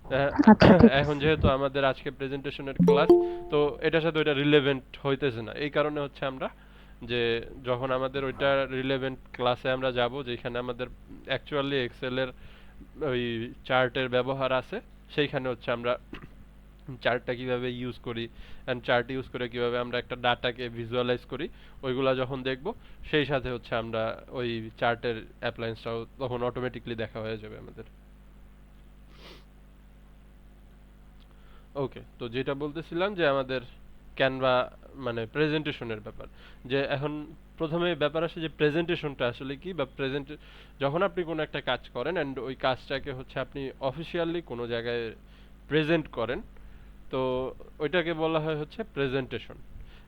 আচ্ছা, ঠিক আছে। এখন যেহেতু আমাদের আজকে প্রেজেন্টেশনের ক্লাস, তো এটার সাথে ওইটা রিলেভেন্ট হইতেছে না, এই কারণে হচ্ছে আমরা যে যখন আমাদের ওইটা রিলেভেন্ট ক্লাসে আমরা যাব যেখানে আমাদের অ্যাকচুয়ালি এক্সেলের ওই চার্টের ব্যবহার আছে, সেইখানে হচ্ছে আমরা চার্টটা কিভাবে ইউজ করি এন্ড চার্ট ইউজ করে কিভাবে আমরা একটা ডাটাকে ভিজুয়ালাইজ করি, ওইগুলা যখন দেখব, সেই সাথে হচ্ছে আমরা ওই চার্টের অ্যাপ্লায়েন্সটাও তখন অটোমেটিকলি দেখা হয়ে যাবে আমাদের। ওকে, তো যেটা বলতেছিলাম যে আমাদের ক্যানভা মানে প্রেজেন্টেশনের ব্যাপার, যে এখন প্রথমে ব্যাপার আসে যে প্রেজেন্টেশনটা আসলে কি, বা যখন আপনি কোনো একটা কাজ করেন এন্ড ওই কাজটাকে হচ্ছে আপনি অফিসিয়ালি কোনো জায়গায় প্রেজেন্ট করেন, তো ওইটাকে বলা হয় হচ্ছে প্রেজেন্টেশন।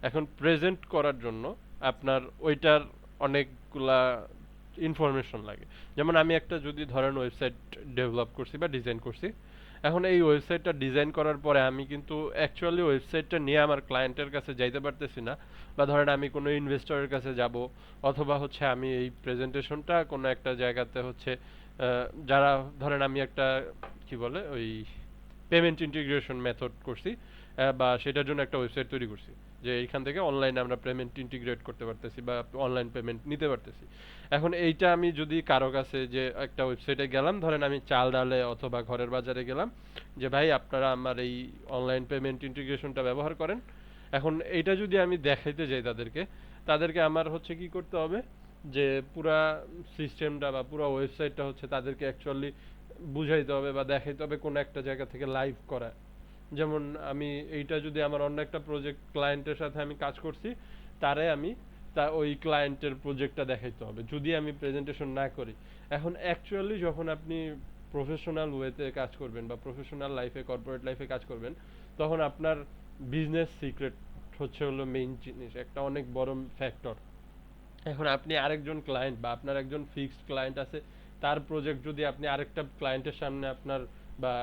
এখন প্রেজেন্ট করার জন্য আপনার ওইটার অনেকগুলা ইনফরমেশন লাগে। যেমন আমি একটা যদি ধরেন ওয়েবসাইট ডেভেলপ করছি বা ডিজাইন করছি, এখন এই ওয়েবসাইটটা ডিজাইন করার পরে আমি কিন্তু অ্যাকচুয়ালি ওয়েবসাইটটা নিয়ে আমার ক্লায়েন্টের কাছে যাইতে পারতেছি না, বা ধরেন আমি কোনো ইনভেস্টরের কাছে যাব, অথবা হচ্ছে আমি এই প্রেজেন্টেশনটা কোনো একটা জায়গাতে হচ্ছে যারা ধরেন আমি একটা কি বলে ওই পেমেন্ট ইন্টিগ্রেশন মেথড করছি, বা সেটার জন্য একটা ওয়েবসাইট তৈরি করছি, যে এইখান থেকে অনলাইনে আমরা পেমেন্ট ইন্টিগ্রেট করতে পারতেছি বা অনলাইন পেমেন্ট নিতে পারতেছি। এখন এইটা আমি যদি কারো কাছে যে একটা ওয়েবসাইটে গেলাম, ধরেন আমি চাল ডালে অথবা ঘরের বাজারে গেলাম, যে ভাই আপনারা আমার এই অনলাইন পেমেন্ট ইন্টিগ্রেশনটা ব্যবহার করেন, এখন এইটা যদি আমি দেখাইতে যাই তাদেরকে, তাদেরকে আমার হচ্ছে কি করতে হবে, যে পুরা সিস্টেমটা বা পুরো ওয়েবসাইটটা হচ্ছে তাদেরকে অ্যাকচুয়ালি বুঝাইতে হবে বা দেখাইতে হবে কোন একটা জায়গা থেকে লাইভ করা। যেমন আমি এইটা যদি আমার অন্য একটা প্রজেক্ট ক্লায়েন্টের সাথে আমি কাজ করছি, তারে আমি ওই ক্লায়েন্টের প্রজেক্টটা দেখাইতে হবে যদি আমি প্রেজেন্টেশন না করি। এখন অ্যাকচুয়ালি যখন আপনি প্রফেশনাল ওয়েতে কাজ করবেন বা প্রফেশনাল লাইফে কর্পোরেট লাইফে কাজ করবেন, তখন আপনার বিজনেস সিক্রেট হচ্ছে হলো মেইন জিনিস, একটা অনেক বড় ফ্যাক্টর। এখন আপনি আরেকজন ক্লায়েন্ট বা আপনার একজন ফিক্সড ক্লায়েন্ট আছে, তার প্রজেক্ট যদি আপনি আরেকটা ক্লায়েন্টের সামনে আপনার বা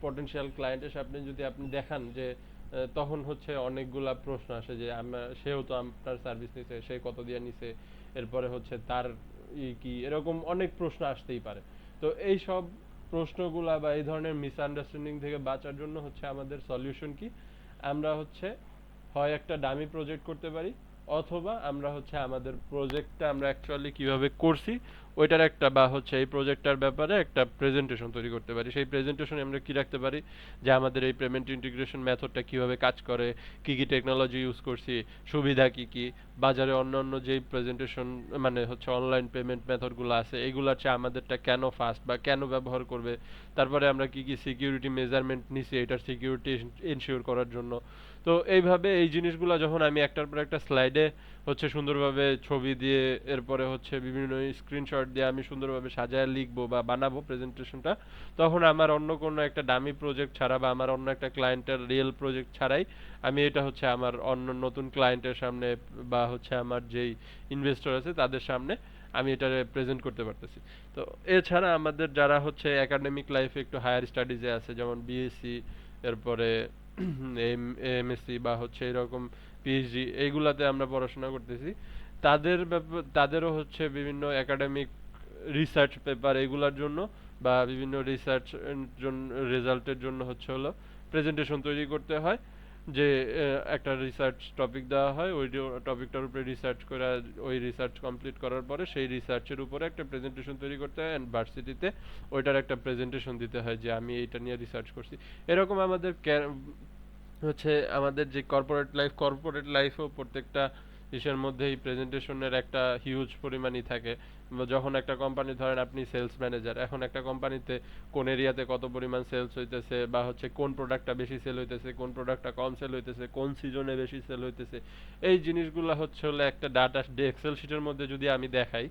পটেনশিয়াল ক্লায়েন্টের সামনে যদি আপনি দেখান, যে তখন হচ্ছে অনেকগুলা প্রশ্ন আসে যে সেও তো আপনার সার্ভিস নিছে, সে কত দিয়ে নিছে, এরপরে হচ্ছে তার কি, এরকম অনেক প্রশ্ন আসতেই পারে। তো এই সব প্রশ্নগুলা বা এই ধরনের মিসআন্ডারস্ট্যান্ডিং থেকে বাঁচার জন্য হচ্ছে আমাদের সলিউশন কি, আমরা হচ্ছে হয় একটা ডামি প্রজেক্ট করতে পারি, অথবা আমরা হচ্ছে আমাদের প্রজেক্টটা আমরা অ্যাকচুয়ালি কিভাবে করছি ওইটার একটা, বা হচ্ছে এই প্রজেক্টটার ব্যাপারে একটা প্রেজেন্টেশন তৈরি করতে পারি। সেই প্রেজেন্টেশনে আমরা কি রাখতে পারি, যে আমাদের এই পেমেন্ট ইন্টিগ্রেশন মেথডটা কিভাবে কাজ করে, কি কি টেকনোলজি ইউজ করছি, সুবিধা কি কি, বাজারে অন্যান্য যেই প্রেজেন্টেশন মানে হচ্ছে অনলাইন পেমেন্ট মেথডগুলো আছে এগুলার চেয়ে আমাদেরটা কেন ফাস্ট বা কেন ব্যবহার করবে, তারপরে আমরা কি কি সিকিউরিটি মেজারমেন্ট নিছি এটার সিকিউরিটি এনশিওর করার জন্য। তো এইভাবে এই জিনিসগুলো যখন আমি একটার পর একটা স্লাইডে হচ্ছে সুন্দরভাবে ছবি দিয়ে, এরপরে হচ্ছে বিভিন্ন স্ক্রিনশট দিয়ে আমি সুন্দরভাবে সাজায় লিখবো বা বানাবো প্রেজেন্টেশনটা, তখন আমার অন্য কোনো একটা ডামি প্রজেক্ট ছাড়া বা আমার অন্য একটা ক্লায়েন্টের রিয়েল প্রজেক্ট ছাড়াই আমি এটা হচ্ছে আমার অন্য নতুন ক্লায়েন্টের সামনে বা হচ্ছে আমার যেই ইনভেস্টর আছে তাদের সামনে আমি এটা প্রেজেন্ট করতে পারতেছি। তো এছাড়া আমাদের যারা হচ্ছে একাডেমিক লাইফে একটু হায়ার স্টাডিজে আছে, যেমন বিএসসি, এরপরে এমএসসি বা হচ্ছে এরকম পিএইচডি, এইগুলাতে আমরা পড়াশোনা করতেছি, তাদেরও হচ্ছে বিভিন্ন একাডেমিক রিসার্চ পেপার এগুলার জন্য বা বিভিন্ন রিসার্চ জন্য রেজাল্টের জন্য হচ্ছে হলো প্রেজেন্টেশন তৈরি করতে হয়, যে একটা রিসার্চ টপিক দেওয়া হয়, ওই টপিকটার উপরে রিসার্চ করে ওই রিসার্চ কমপ্লিট করার পরে সেই রিসার্চের উপরে একটা প্রেজেন্টেশন তৈরি করতে হয়, এন্ড ভার্সিটিতে ওইটার একটা প্রেজেন্টেশন দিতে হয় যে আমি এইটা নিয়ে রিসার্চ করছি। এরকম আমাদের হচ্ছে আমাদের যে কর্পোরেট লাইফেও প্রত্যেকটা ইসের মধ্যেই প্রেজেন্টেশনের একটা হিউজ পরিমাণই থাকে। যখন একটা কোম্পানি ধরেন আপনি সেলস ম্যানেজার, এখন একটা কোম্পানিতে কোন এরিয়াতে কত পরিমাণ সেলস হইতেছে, বা হচ্ছে কোন প্রোডাক্টটা বেশি সেল হইতেছে, কোন প্রোডাক্টটা কম সেল হইতেছে, কোন সিজনে বেশি সেল হইতেছে, এই জিনিসগুলো হচ্ছে হলো একটা ডাটা এক্সেল শিটের মধ্যে যদি আমি দেখাই,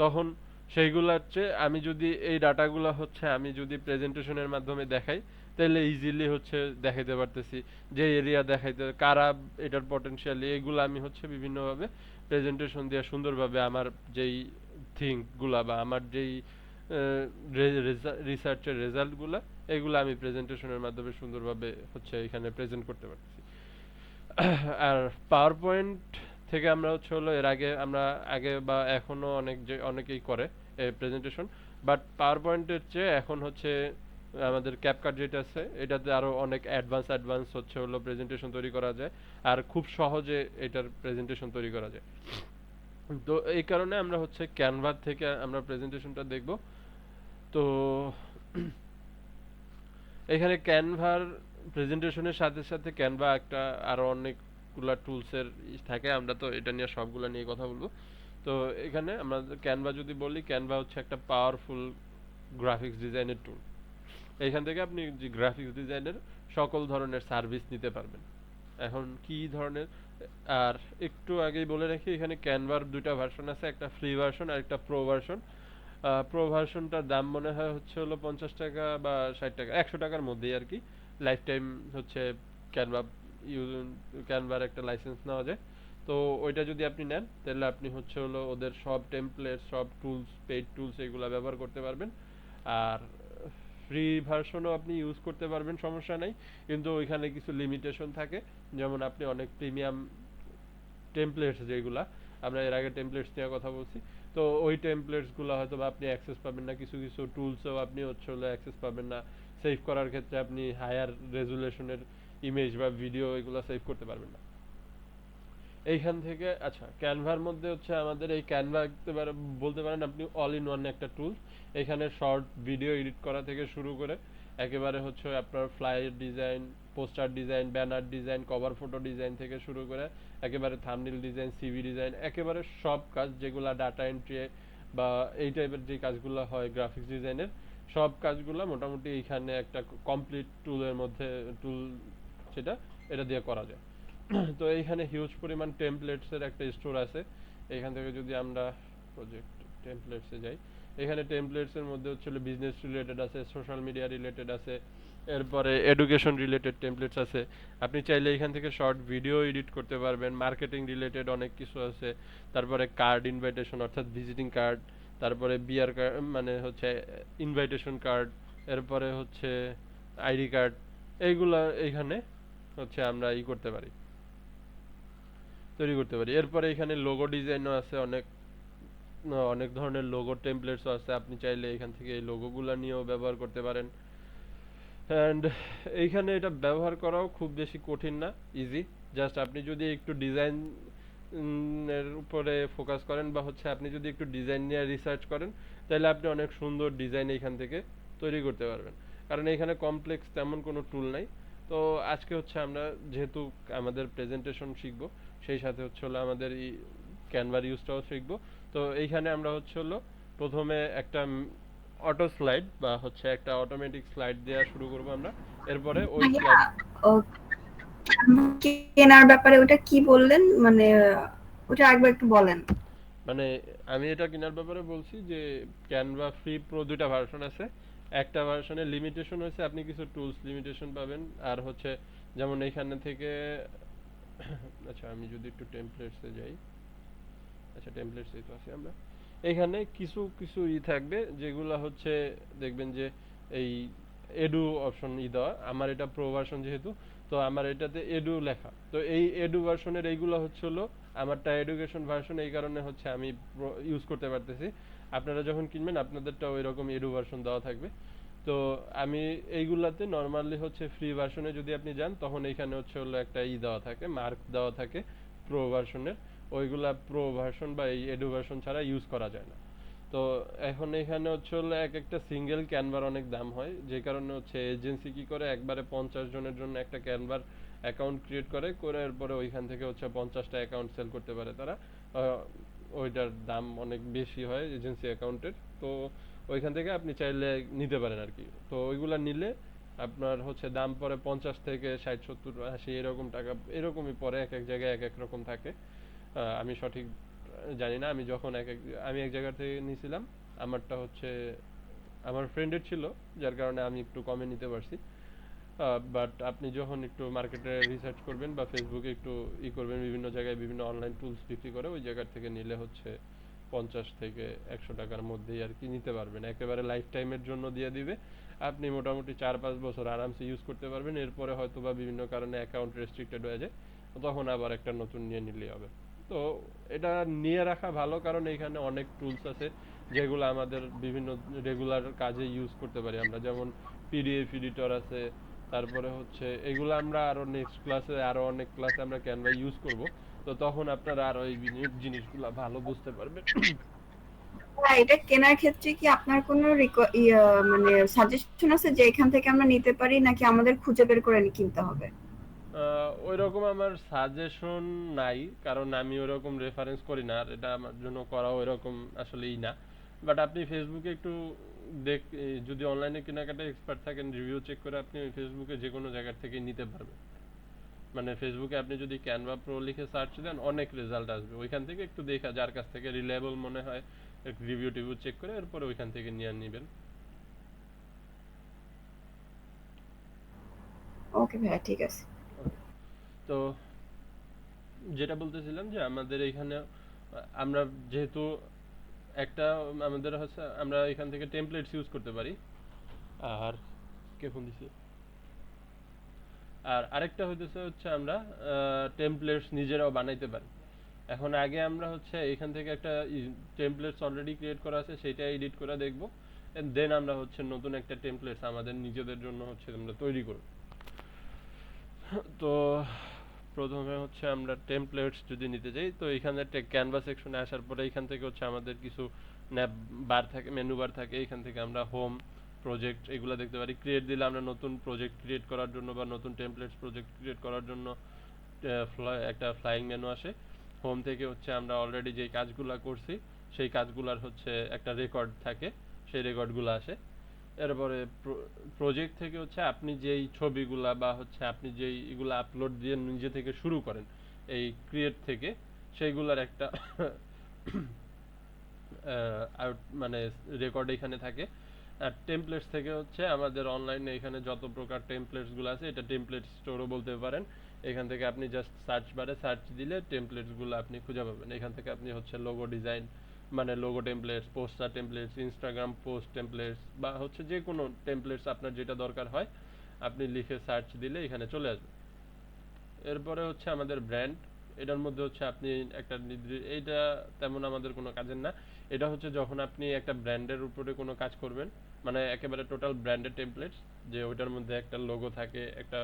তখন সেইগুলার চেয়ে আমি যদি এই ডাটাগুলো হচ্ছে আমি যদি প্রেজেন্টেশনের মাধ্যমে দেখাই, তাহলে ইজিলি হচ্ছে দেখাইতে পারতেছি যে এরিয়া দেখাইতে কারা এটার পটেনশিয়ালি, এগুলো আমি হচ্ছে বিভিন্নভাবে প্রেজেন্টেশন দিয়ে সুন্দরভাবে আমার যেই থিঙ্ক গুলা বা আমার যেই রিসার্চের রেজাল্ট গুলা, এগুলো আমি প্রেজেন্টেশনের মাধ্যমে সুন্দরভাবে হচ্ছে এখানে প্রেজেন্ট করতে পারতেছি। আর পাওয়ার পয়েন্ট থেকে আমরা হচ্ছে হলো এর আগে আমরা আগে বা এখনো অনেকেই করে প্রেজেন্টেশন, বাট পাওয়ার পয়েন্টের চেয়ে এখন হচ্ছে আমাদের ক্যাপকাট যেটা আছে এটাতে আরো অনেক অ্যাডভান্স হচ্ছে হলো প্রেজেন্টেশন তৈরি করা যায় আর খুব সহজে এটার প্রেজেন্টেশন তৈরি করা যায়। তো এই কারণে আমরা হচ্ছে ক্যানভা থেকে আমরা প্রেজেন্টেশনটা দেখব। তো এখানে ক্যানভার প্রেজেন্টেশনের সাথে সাথে ক্যানভা একটা আরো অনেকগুলা টুলসের থাকে, আমরা তো এটা নিয়ে সবগুলা নিয়ে কথা বলবো। তো এখানে আমরা ক্যানভা যদি বলি, ক্যানভা হচ্ছে একটা পাওয়ারফুল গ্রাফিক্স ডিজাইনের টুল। এইখান থেকে আপনি যে গ্রাফিক্স ডিজাইনের সকল ধরনের সার্ভিস নিতে পারবেন। এখন কি ধরনের, আর একটু আগেই বলে রাখি এখানে ক্যানভার দুইটা ভার্সন আছে, একটা ফ্রি ভার্সন আর একটা প্রো ভার্সন। প্রো ভার্সনটার দাম মনে হয় হচ্ছে হলো 50 টাকা বা 60 টাকা, 100 টাকার মধ্যেই আর কি। লাইফ টাইম হচ্ছে ক্যানভা ইউজ, ক্যানভার একটা লাইসেন্স নেওয়া যায়। তো ওইটা যদি আপনি নেন তাহলে আপনি হচ্ছে হলো ওদের সব টেমপ্লেট, সব টুলস, পেইড টুলস এগুলা ব্যবহার করতে পারবেন। আর ফ্রি ভার্সনও আপনি ইউজ করতে পারবেন, সমস্যা নাই। কিন্তু ওইখানে কিছু লিমিটেশন থাকে, যেমন আপনি অনেক প্রিমিয়াম টেমপ্লেটস যেগুলা, আমরা এর আগে টেমপ্লেটস নিয়ে কথা বলছি, তো ওই টেমপ্লেটস গুলো হয়তো বা আপনি অ্যাক্সেস পাবেন না, কিছু কিছু টুলসও আপনি হচ্ছে হলো অ্যাক্সেস পাবেন না। সেভ করার ক্ষেত্রে আপনি হায়ার রেজুলেশনের ইমেজ বা ভিডিও এগুলো সেভ করতে পারবেন না এইখান থেকে। আচ্ছা, ক্যানভার মধ্যে হচ্ছে আমাদের এই ক্যানভা একেবারে বলতে পারেন আপনি অল ইন ওয়ান একটা টুল। এখানে শর্ট ভিডিও এডিট করা থেকে শুরু করে একেবারে হচ্ছে আপনার flyer design, poster design, banner design, cover photo design থেকে শুরু করে একেবারে থাম্বনেল ডিজাইন, সিভি ডিজাইন, একেবারে সব কাজ যেগুলা ডাটা এন্ট্রি বা এই টাইপের যে কাজগুলো হয় গ্রাফিক্স ডিজাইনের, সব কাজগুলো মোটামুটি এইখানে একটা কমপ্লিট টুলের মধ্যে, টুল সেটা এটা দিয়ে করা যায়। তো এইখানে হিউজ পরিমাণ টেমপ্লেটস এর একটা স্টোর আছে। এখান থেকে যদি আমরা প্রজেক্ট টেমপ্লেটস এ যাই, এখানে টেমপ্লেটস এর মধ্যে হচ্ছে বিজনেস রিলেটেড আছে, সোশ্যাল মিডিয়া রিলেটেড আছে, এরপরে এডুকেশন রিলেটেড টেমপ্লেটস আছে। আপনি চাইলে এখান থেকে শর্ট ভিডিও এডিট করতে পারবেন, মার্কেটিং রিলেটেড অনেক কিছু আছে। তারপরে কার্ড ইনভাইটেশন অর্থাৎ ভিজিটিং কার্ড, তারপরে বিআর কার্ড মানে হচ্ছে ইনভাইটেশন কার্ড, এরপরে হচ্ছে আইডি কার্ড, এইগুলা এইখানে হচ্ছে আমরা করতে পারি, তৈরি করতে পারি। এরপরে এখানে লোগো ডিজাইনও আছে, অনেক অনেক ধরনের লোগো টেমপ্লেটসও আছে, আপনি চাইলে এখান থেকে এই লোগোগুলা নিয়েও ব্যবহার করতে পারেন। অ্যান্ড এইখানে এটা ব্যবহার করাও খুব বেশি কঠিন না, ইজি। জাস্ট আপনি যদি একটু ডিজাইন এর উপরে ফোকাস করেন বা হচ্ছে আপনি যদি একটু ডিজাইন নিয়ে রিসার্চ করেন, তাহলে আপনি অনেক সুন্দর ডিজাইন এখান থেকে তৈরি করতে পারবেন, কারণ এখানে কমপ্লেক্স তেমন কোনো টুল নাই। তো আজকে হচ্ছে আমরা যেহেতু আমাদের প্রেজেন্টেশন শিখবো, সেই সাথে হচ্ছে হলো আমাদের এই ক্যানভার ইউজটাও শিখবো। তো এইখানে আমরা হচ্ছে হলো প্রথমে একটা অটো স্লাইড বা হচ্ছে একটা অটোমেটিক স্লাইড দেওয়া শুরু করব আমরা। এরপরে ওই ভাইয়া, স্লাইড ও কেনার ব্যাপারে ওটা কি বললেন, মানে ওটা একবার একটু বলেন। মানে আমি এটা কেনার ব্যাপারে বলছি যে ক্যানভা ফ্রি প্রো দুইটা ভার্সন আছে। একটা ভার্সনের লিমিটেশন হয়েছে আপনি কিছু টুলস লিমিটেশন পাবেন, আর হচ্ছে যেমন এইখানে থেকে আচ্ছা আমি যদি একটু টেমপ্লেটসে যাই, আচ্ছা টেমপ্লেটসেই তো আছি আমরা। এখানে কিছু কিছু থাকবে যেগুলা হচ্ছে দেখবেন যে এই এডু অপশন দেওয়া, আমার এটা প্রো ভার্সন যেহেতু, তো আমার এটাতে এডু লেখা, তো এই এডু ভার্সনের এইগুলা হচ্ছে হলো আমারটা এডুকেশন ভার্সন, এই কারণে হচ্ছে আমি ইউজ করতে পারতেছি। আপনারা যখন কিনবেন আপনাদেরটা ওইরকম এডু ভার্সন দেওয়া থাকবে। তো আমি এইগুলাতে নরমালি হচ্ছে ফ্রি ভার্সনে যদি আপনি যান তখন এইখানে হচ্ছে হলো একটা দেওয়া থাকে, মার্ক দেওয়া থাকে প্রো ভার্সনের, ওইগুলা প্রো ভার্সন বা এই এডু ভার্সন ছাড়া ইউজ করা যায় না। তো এখন এখানে হচ্ছে হলো এক একটা সিঙ্গেল ক্যানভার অনেক দাম হয়, যে কারণে হচ্ছে এজেন্সি কি করে একবারে 50 জনের জন্য একটা ক্যানভার অ্যাকাউন্ট ক্রিয়েট করে করে এরপরে ওইখান থেকে হচ্ছে 50টা অ্যাকাউন্ট সেল করতে পারে তারা। ওইটার দাম অনেক বেশি হয় এজেন্সি অ্যাকাউন্টের। তো ওইখান থেকে আপনি চাইলে নিতে পারেন আর কি। তো ওইগুলা নিলে আপনার হচ্ছে দাম পড়ে 50 থেকে 60 70 80 এরকম টাকা, এরকমই পরে, এক এক জায়গায় এক এক রকম থাকে। আমি সঠিক জানি না, আমি যখন আমি এক জায়গা থেকে নিয়েছিলাম, আমারটা হচ্ছে আমার ফ্রেন্ডের ছিল, যার কারণে আমি একটু কমে নিতে পারছি। বাট আপনি যখন একটু মার্কেটে রিসার্চ করবেন বা ফেসবুকে একটু করবেন, বিভিন্ন জায়গায় বিভিন্ন অনলাইন টুলস বিক্রি করে, ওই জায়গা থেকে নিলে হচ্ছে 50 থেকে 100 টাকার মধ্যেই আর কি নিতে পারবেন, একেবারে লাইফ টাইমের জন্য দিয়ে দিবে। আপনি মোটামুটি 4-5 বছর আরামসে ইউজ করতে পারবেন, এরপরে হয়তো বা বিভিন্ন কারণে অ্যাকাউন্ট রেস্ট্রিক্টেড হয়ে যায়, তখন আবার একটা নতুন নিয়ে নিলেই হবে। তো এটা নিয়ে রাখা ভালো, কারণ এখানে অনেক টুলস আছে যেগুলো আমাদের বিভিন্ন রেগুলার কাজে ইউজ করতে পারি আমরা, যেমন পিডিএফ এডিটর আছে, তারপরে হচ্ছে এগুলো আমরা আরো নেক্সট ক্লাসে আরো অনেক ক্লাসে আমরা ক্যানভা ইউজ করব। তো তখন আপনারা আরো এই জিনিসগুলো ভালো বুঝতে পারবেন। এটা কেনার ক্ষেত্রে কি আপনার কোনো মানে সাজেশন আছে যে এখান থেকে আমরা নিতে পারি, নাকি আমাদের খুঁজে বের করে কিনতে হবে? ওইরকম আমার সাজেশন নাই, কারণ আমি ওইরকম রেফারেন্স করি না, আর এটা আমার জন্য করা ওইরকম আসলেই না। বাট আপনি ফেসবুকে একটু যদি অনলাইনে কেনাকাটা এক্সপার্ট থাকেন, রিভিউ চেক করে আপনি ফেসবুকে যে কোনো জায়গা থেকে নিতে পারবেন। মানে ফেসবুকে আপনি যদি ক্যানভা প্রো লিখে সার্চ দেন অনেক রেজাল্ট আসবে, ওইখান থেকে একটু দেখা যার কাছ থেকে রিলায়েবল মনে হয় রিভিউ টিভিউ চেক করে এরপরে ওইখান থেকে নিয়ে নেবেন। ওকে ভাইয়া, ঠিক আছে। ওকে, তো যেটা বলতেছিলাম যে আমাদের এখানে আমরা যেহেতু একটা আমাদের হচ্ছে আমরা এখান থেকে টেমপ্লেটস ইউজ করতে পারি। আর কে ফোন দিছে? আর আরেকটা হচ্ছে আমরা টেমপ্লেটস নিজেরাও বানাইতে পারি। এখন আগে আমরা হচ্ছে এখান থেকে একটা টেমপ্লেটস অলরেডি ক্রিয়েট করা আছে সেটা এডিট করে দেখব, এন্ড দেন আমরা হচ্ছে নতুন একটা টেমপ্লেটস আমাদের নিজেদের জন্য হচ্ছে আমরা তৈরি করব। তো প্রথমে হচ্ছে আমরা টেমপ্লেটস যদি নিতে যাই, তো এখানে ক্যানভাস সেকশনে আসার পরে এখান থেকে হচ্ছে আমাদের কিছু ন্যাব বার থাকে, মেনু বার থাকে, এখান থেকে আমরা হোম, প্রজেক্ট এগুলো দেখতে পারি। ক্রিয়েট দিলে আমরা নতুন প্রজেক্ট ক্রিয়েট করার জন্য বা নতুন টেমপ্লেটস প্রজেক্ট ক্রিয়েট করার জন্য একটা ফ্লাইং মেনু আসে। হোম থেকে হচ্ছে আমরা অলরেডি যেই কাজগুলো করছি সেই কাজগুলোর হচ্ছে একটা রেকর্ড থাকে, সেই রেকর্ডগুলো আসে। এরপরে প্রজেক্ট থেকে হচ্ছে আপনি যেই ছবিগুলা বা হচ্ছে আপনি যেই এগুলা আপলোড দিয়ে নিজে থেকে শুরু করেন এই ক্রিয়েট থেকে, সেইগুলার একটা মানে রেকর্ড এখানে থাকে। আর টেমপ্লেটস থেকে হচ্ছে আমাদের অনলাইনে এখানে যত প্রকার টেমপ্লেটস গুলো আছে, এটা টেমপ্লেট স্টোরও বলতে পারেন। এখান থেকে আপনি জাস্ট সার্চ বারে সার্চ দিলে টেমপ্লেটস গুলো আপনি খুঁজে পাবেন। এখান থেকে আপনি হচ্ছে লোগো ডিজাইন, মানে logo templates, poster templates, Instagram post templates বা হচ্ছে যে কোনো টেমপ্লেটস আপনার যেটা দরকার হয় আপনি লিখে সার্চ দিলে এখানে চলে আসবে। এরপরে হচ্ছে আমাদের ব্র্যান্ড, এটার মধ্যে হচ্ছে আপনি একটা এইটা তেমন আমাদের কোনো কাজের না। এটা হচ্ছে যখন আপনি একটা ব্র্যান্ডের উপরে কোনো কাজ করবেন, মানে একেবারে টোটাল ব্র্যান্ডের টেমপ্লেটস, যে ওইটার মধ্যে একটা লোগো থাকে, একটা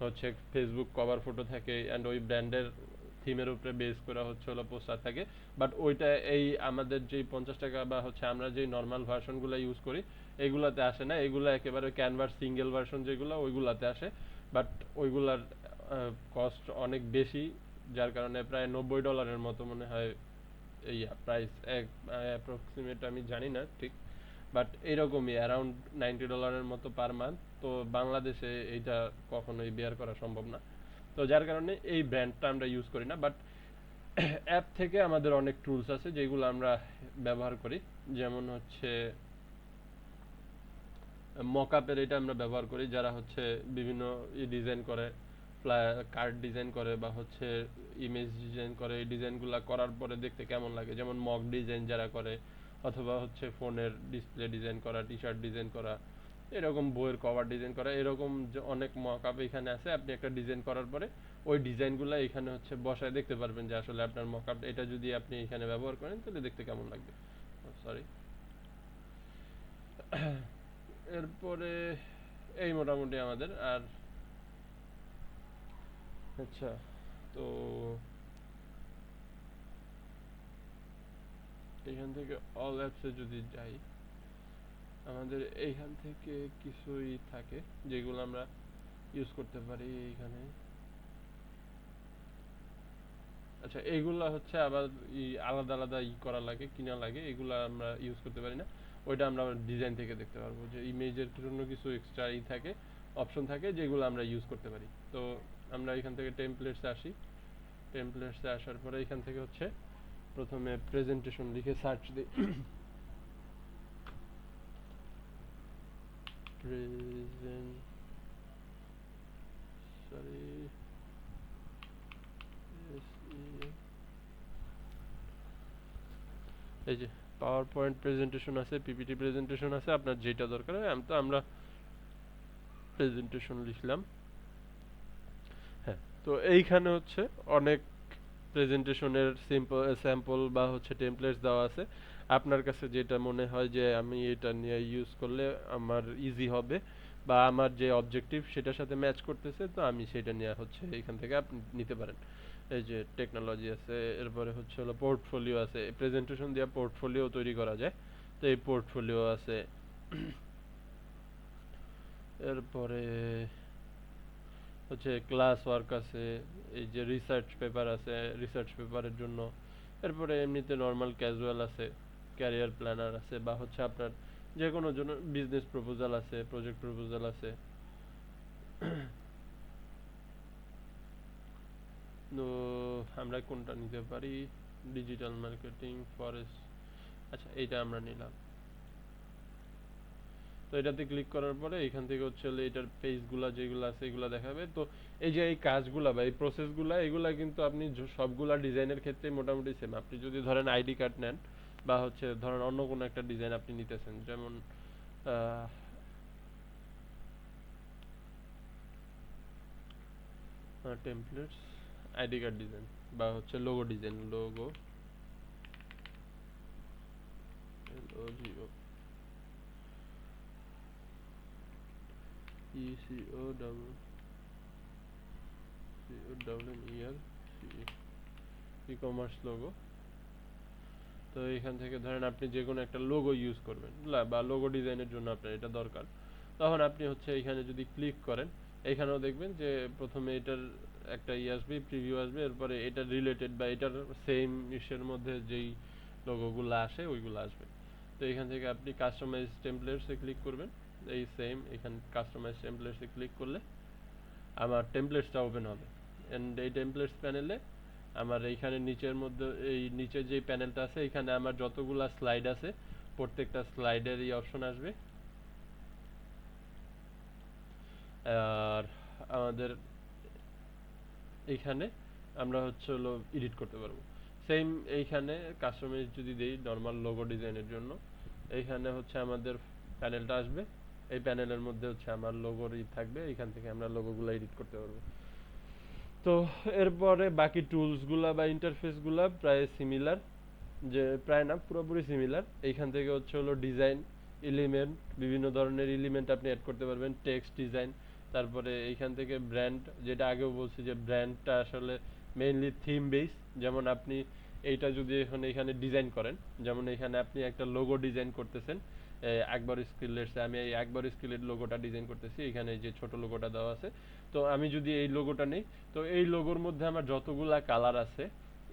হচ্ছে ফেসবুক কভার ফটো থাকে, অ্যান্ড ওই ব্র্যান্ডের থিমের উপরে বেস করা হচ্ছে হলো পোস্টার থাকে। বাট ওইটা এই আমাদের যেই 50 টাকা বা হচ্ছে আমরা যেই নর্মাল ভার্সনগুলো ইউজ করি এগুলাতে আসে না, এগুলো একেবারে ক্যানভার সিঙ্গেল ভার্সন যেগুলো ওইগুলাতে আসে। বাট ওইগুলার কস্ট অনেক বেশি, যার কারণে প্রায় $90 মতো মনে হয় এই প্রাইস, এক অ্যাপ্রক্সিমেট আমি জানি না ঠিক, বাট এরকমই অ্যারাউন্ড $90 মতো পার মান্থ। তো বাংলাদেশে এইটা কখনোই বেয়ার করা সম্ভব না, তো যার কারণে এই ব্র্যান্ডটা আমরা ইউজ করি না। বাট অ্যাপ থেকে আমাদের অনেক টুলস আছে যেগুলো আমরা ব্যবহার করি, যেমন হচ্ছে মকআপের এটা আমরা ব্যবহার করি, যারা হচ্ছে বিভিন্ন ডিজাইন করে, কার্ড ডিজাইন করে বা হচ্ছে ইমেজ ডিজাইন করে, এই ডিজাইনগুলো করার পরে দেখতে কেমন লাগে, যেমন মক ডিজাইন যারা করে, অথবা হচ্ছে ফোনের ডিসপ্লে ডিজাইন করা, টি শার্ট ডিজাইন করা, এরকম বইয়ের কভার ডিজাইন করা, এরকম যে অনেক মকআপ এখানে আছে। আপনি একটা ডিজাইন করার পরে ওই ডিজাইনগুলো এখানে হচ্ছে বসায় দেখতে পারবেন যে আসলে আপনার মকআপ এটা যদি আপনি এখানে ব্যবহার করেন তাহলে দেখতে কেমন লাগবে। সরি। এরপরে এই মোটামুটি আমাদের আর, আচ্ছা, তো এখান থেকে অল অ্যাপসে যদি যাই, আমাদের এইখান থেকে কিছুই থাকে যেগুলো আমরা ইউজ করতে পারি এইখানে। আচ্ছা, এইগুলা হচ্ছে আবার আলাদা আলাদা করা লাগে, কিনা লাগে, এগুলা আমরা ইউজ করতে পারি না। ওইটা আমরা ডিজাইন থেকে দেখতে পারবো যে ইমেজের জন্য কিছু এক্সট্রা থাকে, অপশন থাকে যেগুলো আমরা ইউজ করতে পারি। তো আমরা এখান থেকে টেমপ্লেটসে আসি। টেমপ্লেটসে আসার পরে এখান থেকে হচ্ছে প্রথমে প্রেজেন্টেশন লিখে সার্চ দিই। প্রেজেন্ট, সরি, এই যে পাওয়ার পয়েন্ট প্রেজেন্টেশন আছে, পিপিটি প্রেজেন্টেশন আছে, আপনার যেটা দরকার হয়। আমরা প্রেজেন্টেশন লিখলাম। হ্যাঁ, তো এইখানে হচ্ছে অনেক প্রেজেন্টেশনের স্যাম্পল বা হচ্ছে টেমপ্লেটস দেওয়া আছে। আপনার কাছে যেটা মনে হয় যে আমি এটা নিয়ে ইউজ করলে আমার ইজি হবে বা আমার যে অবজেক্টিভ সেটার সাথে ম্যাচ করতেছে, তো আমি সেটা নিয়ে হচ্ছে এখান থেকে আপনি নিতে পারেন। এই যে টেকনোলজি আছে, এরপরে হচ্ছে হলো পোর্টফোলিও আছে, প্রেজেন্টেশন দিয়ে পোর্টফোলিও তৈরি করা যায়, তো এই পোর্টফোলিও আছে। এরপরে হচ্ছে ক্লাস ওয়ার্ক আছে, এই যে রিসার্চ পেপার আছে, রিসার্চ পেপারের জন্য। এরপরে এমনিতে নর্মাল ক্যাজুয়াল আছে, ক্যারিয়ার প্ল্যানার আছে, বা হচ্ছে আপনার যে কোনো জন্য বিজনেস প্রপোজাল আছে, প্রজেক্ট প্রপোজাল আছে। তো আমরা কোনটা নিতে পারি? ডিজিটাল মার্কেটিং, ফরেস্ট, আচ্ছা এইটা আমরা নিলাম। তো এটাতে ক্লিক করার পরে এখান থেকে হচ্ছে হলো এটার পেজগুলা যেগুলো আছে এগুলা দেখাবে। তো এই যে এই কাজগুলা বা এই প্রসেসগুলা এগুলা কিন্তু আপনি সবগুলা ডিজাইনের ক্ষেত্রে মোটামুটি সেম। আপনি যদি ধরেন আইডি কার্ড নেন বা হচ্ছে ধরেন অন্য কোনো একটা ডিজাইন আপনি নিতেছেন, যেমন টেমপ্লেটস, আইডি কার্ড ডিজাইন বা হচ্ছে logo design, logo LOGO e commerce logo. তো এখান থেকে ধরেন আপনি যে কোনো একটা লোগো ইউজ করবেন বা লোগো ডিজাইনের জন্য আপনার এটা দরকার, তখন আপনি হচ্ছে এখানে যদি ক্লিক করেন এখানেও দেখবেন যে প্রথমে এটার একটা আসবে, প্রিভিউ আসবে, এরপরে এটা রিলেটেড বা এটার সেম ইসের মধ্যে যেই লোগোগুলো আসে ওইগুলো আসবে। তো এখান থেকে আপনি কাস্টমাইজ টেমপ্লেটসে ক্লিক করবেন, এই সেম এখানে কাস্টমাইজ টেমপ্লেটসে ক্লিক করলে আমার টেমপ্লেটসটা ওপেন হবে। এন্ড এই টেমপ্লেটস প্যানেলে আমার এইখানে নিচের মধ্যে এই নিচের যে প্যানেলটা আছে এখানে আমার যতগুলা স্লাইড আছে প্রত্যেকটা স্লাইডের এই অপশন আসবে। আর আমাদের এইখানে আমরা হচ্ছে হলো এডিট করতে পারবো। সেম এইখানে কাস্টমাইজ যদি দেই নরমাল লোগো ডিজাইনের জন্য, এইখানে হচ্ছে আমাদের প্যানেলটা আসবে, এই প্যানেলের মধ্যে হচ্ছে আমার লোগোরই থাকবে, এইখান থেকে আমরা লোগোগুলো এডিট করতে পারবো। তো এরপরে বাকি টুলসগুলা বা ইন্টারফেসগুলা প্রায় সিমিলার, যে প্রায় না পুরোপুরি সিমিলার। এইখান থেকে হচ্ছে হলো ডিজাইন এলিমেন্ট, বিভিন্ন ধরনের এলিমেন্ট আপনি অ্যাড করতে পারবেন, টেক্সট ডিজাইন। তারপরে এইখান থেকে ব্র্যান্ড, যেটা আগেও বলছি যে ব্র্যান্ডটা আসলে মেইনলি থিম বেস। যেমন আপনি এইটা যদি এখন এখানে ডিজাইন করেন, যেমন এখানে আপনি একটা লোগো ডিজাইন করতেছেন আকবর স্কিলেটসে, আমি এই আকবর স্কিলের লোগোটা ডিজাইন করতেছি, এখানে যে ছোট লোগোটা দেওয়া আছে। তো আমি যদি এই লোগোটা নেই, তো এই লোগোর মধ্যে আমার যতগুলা কালার আছে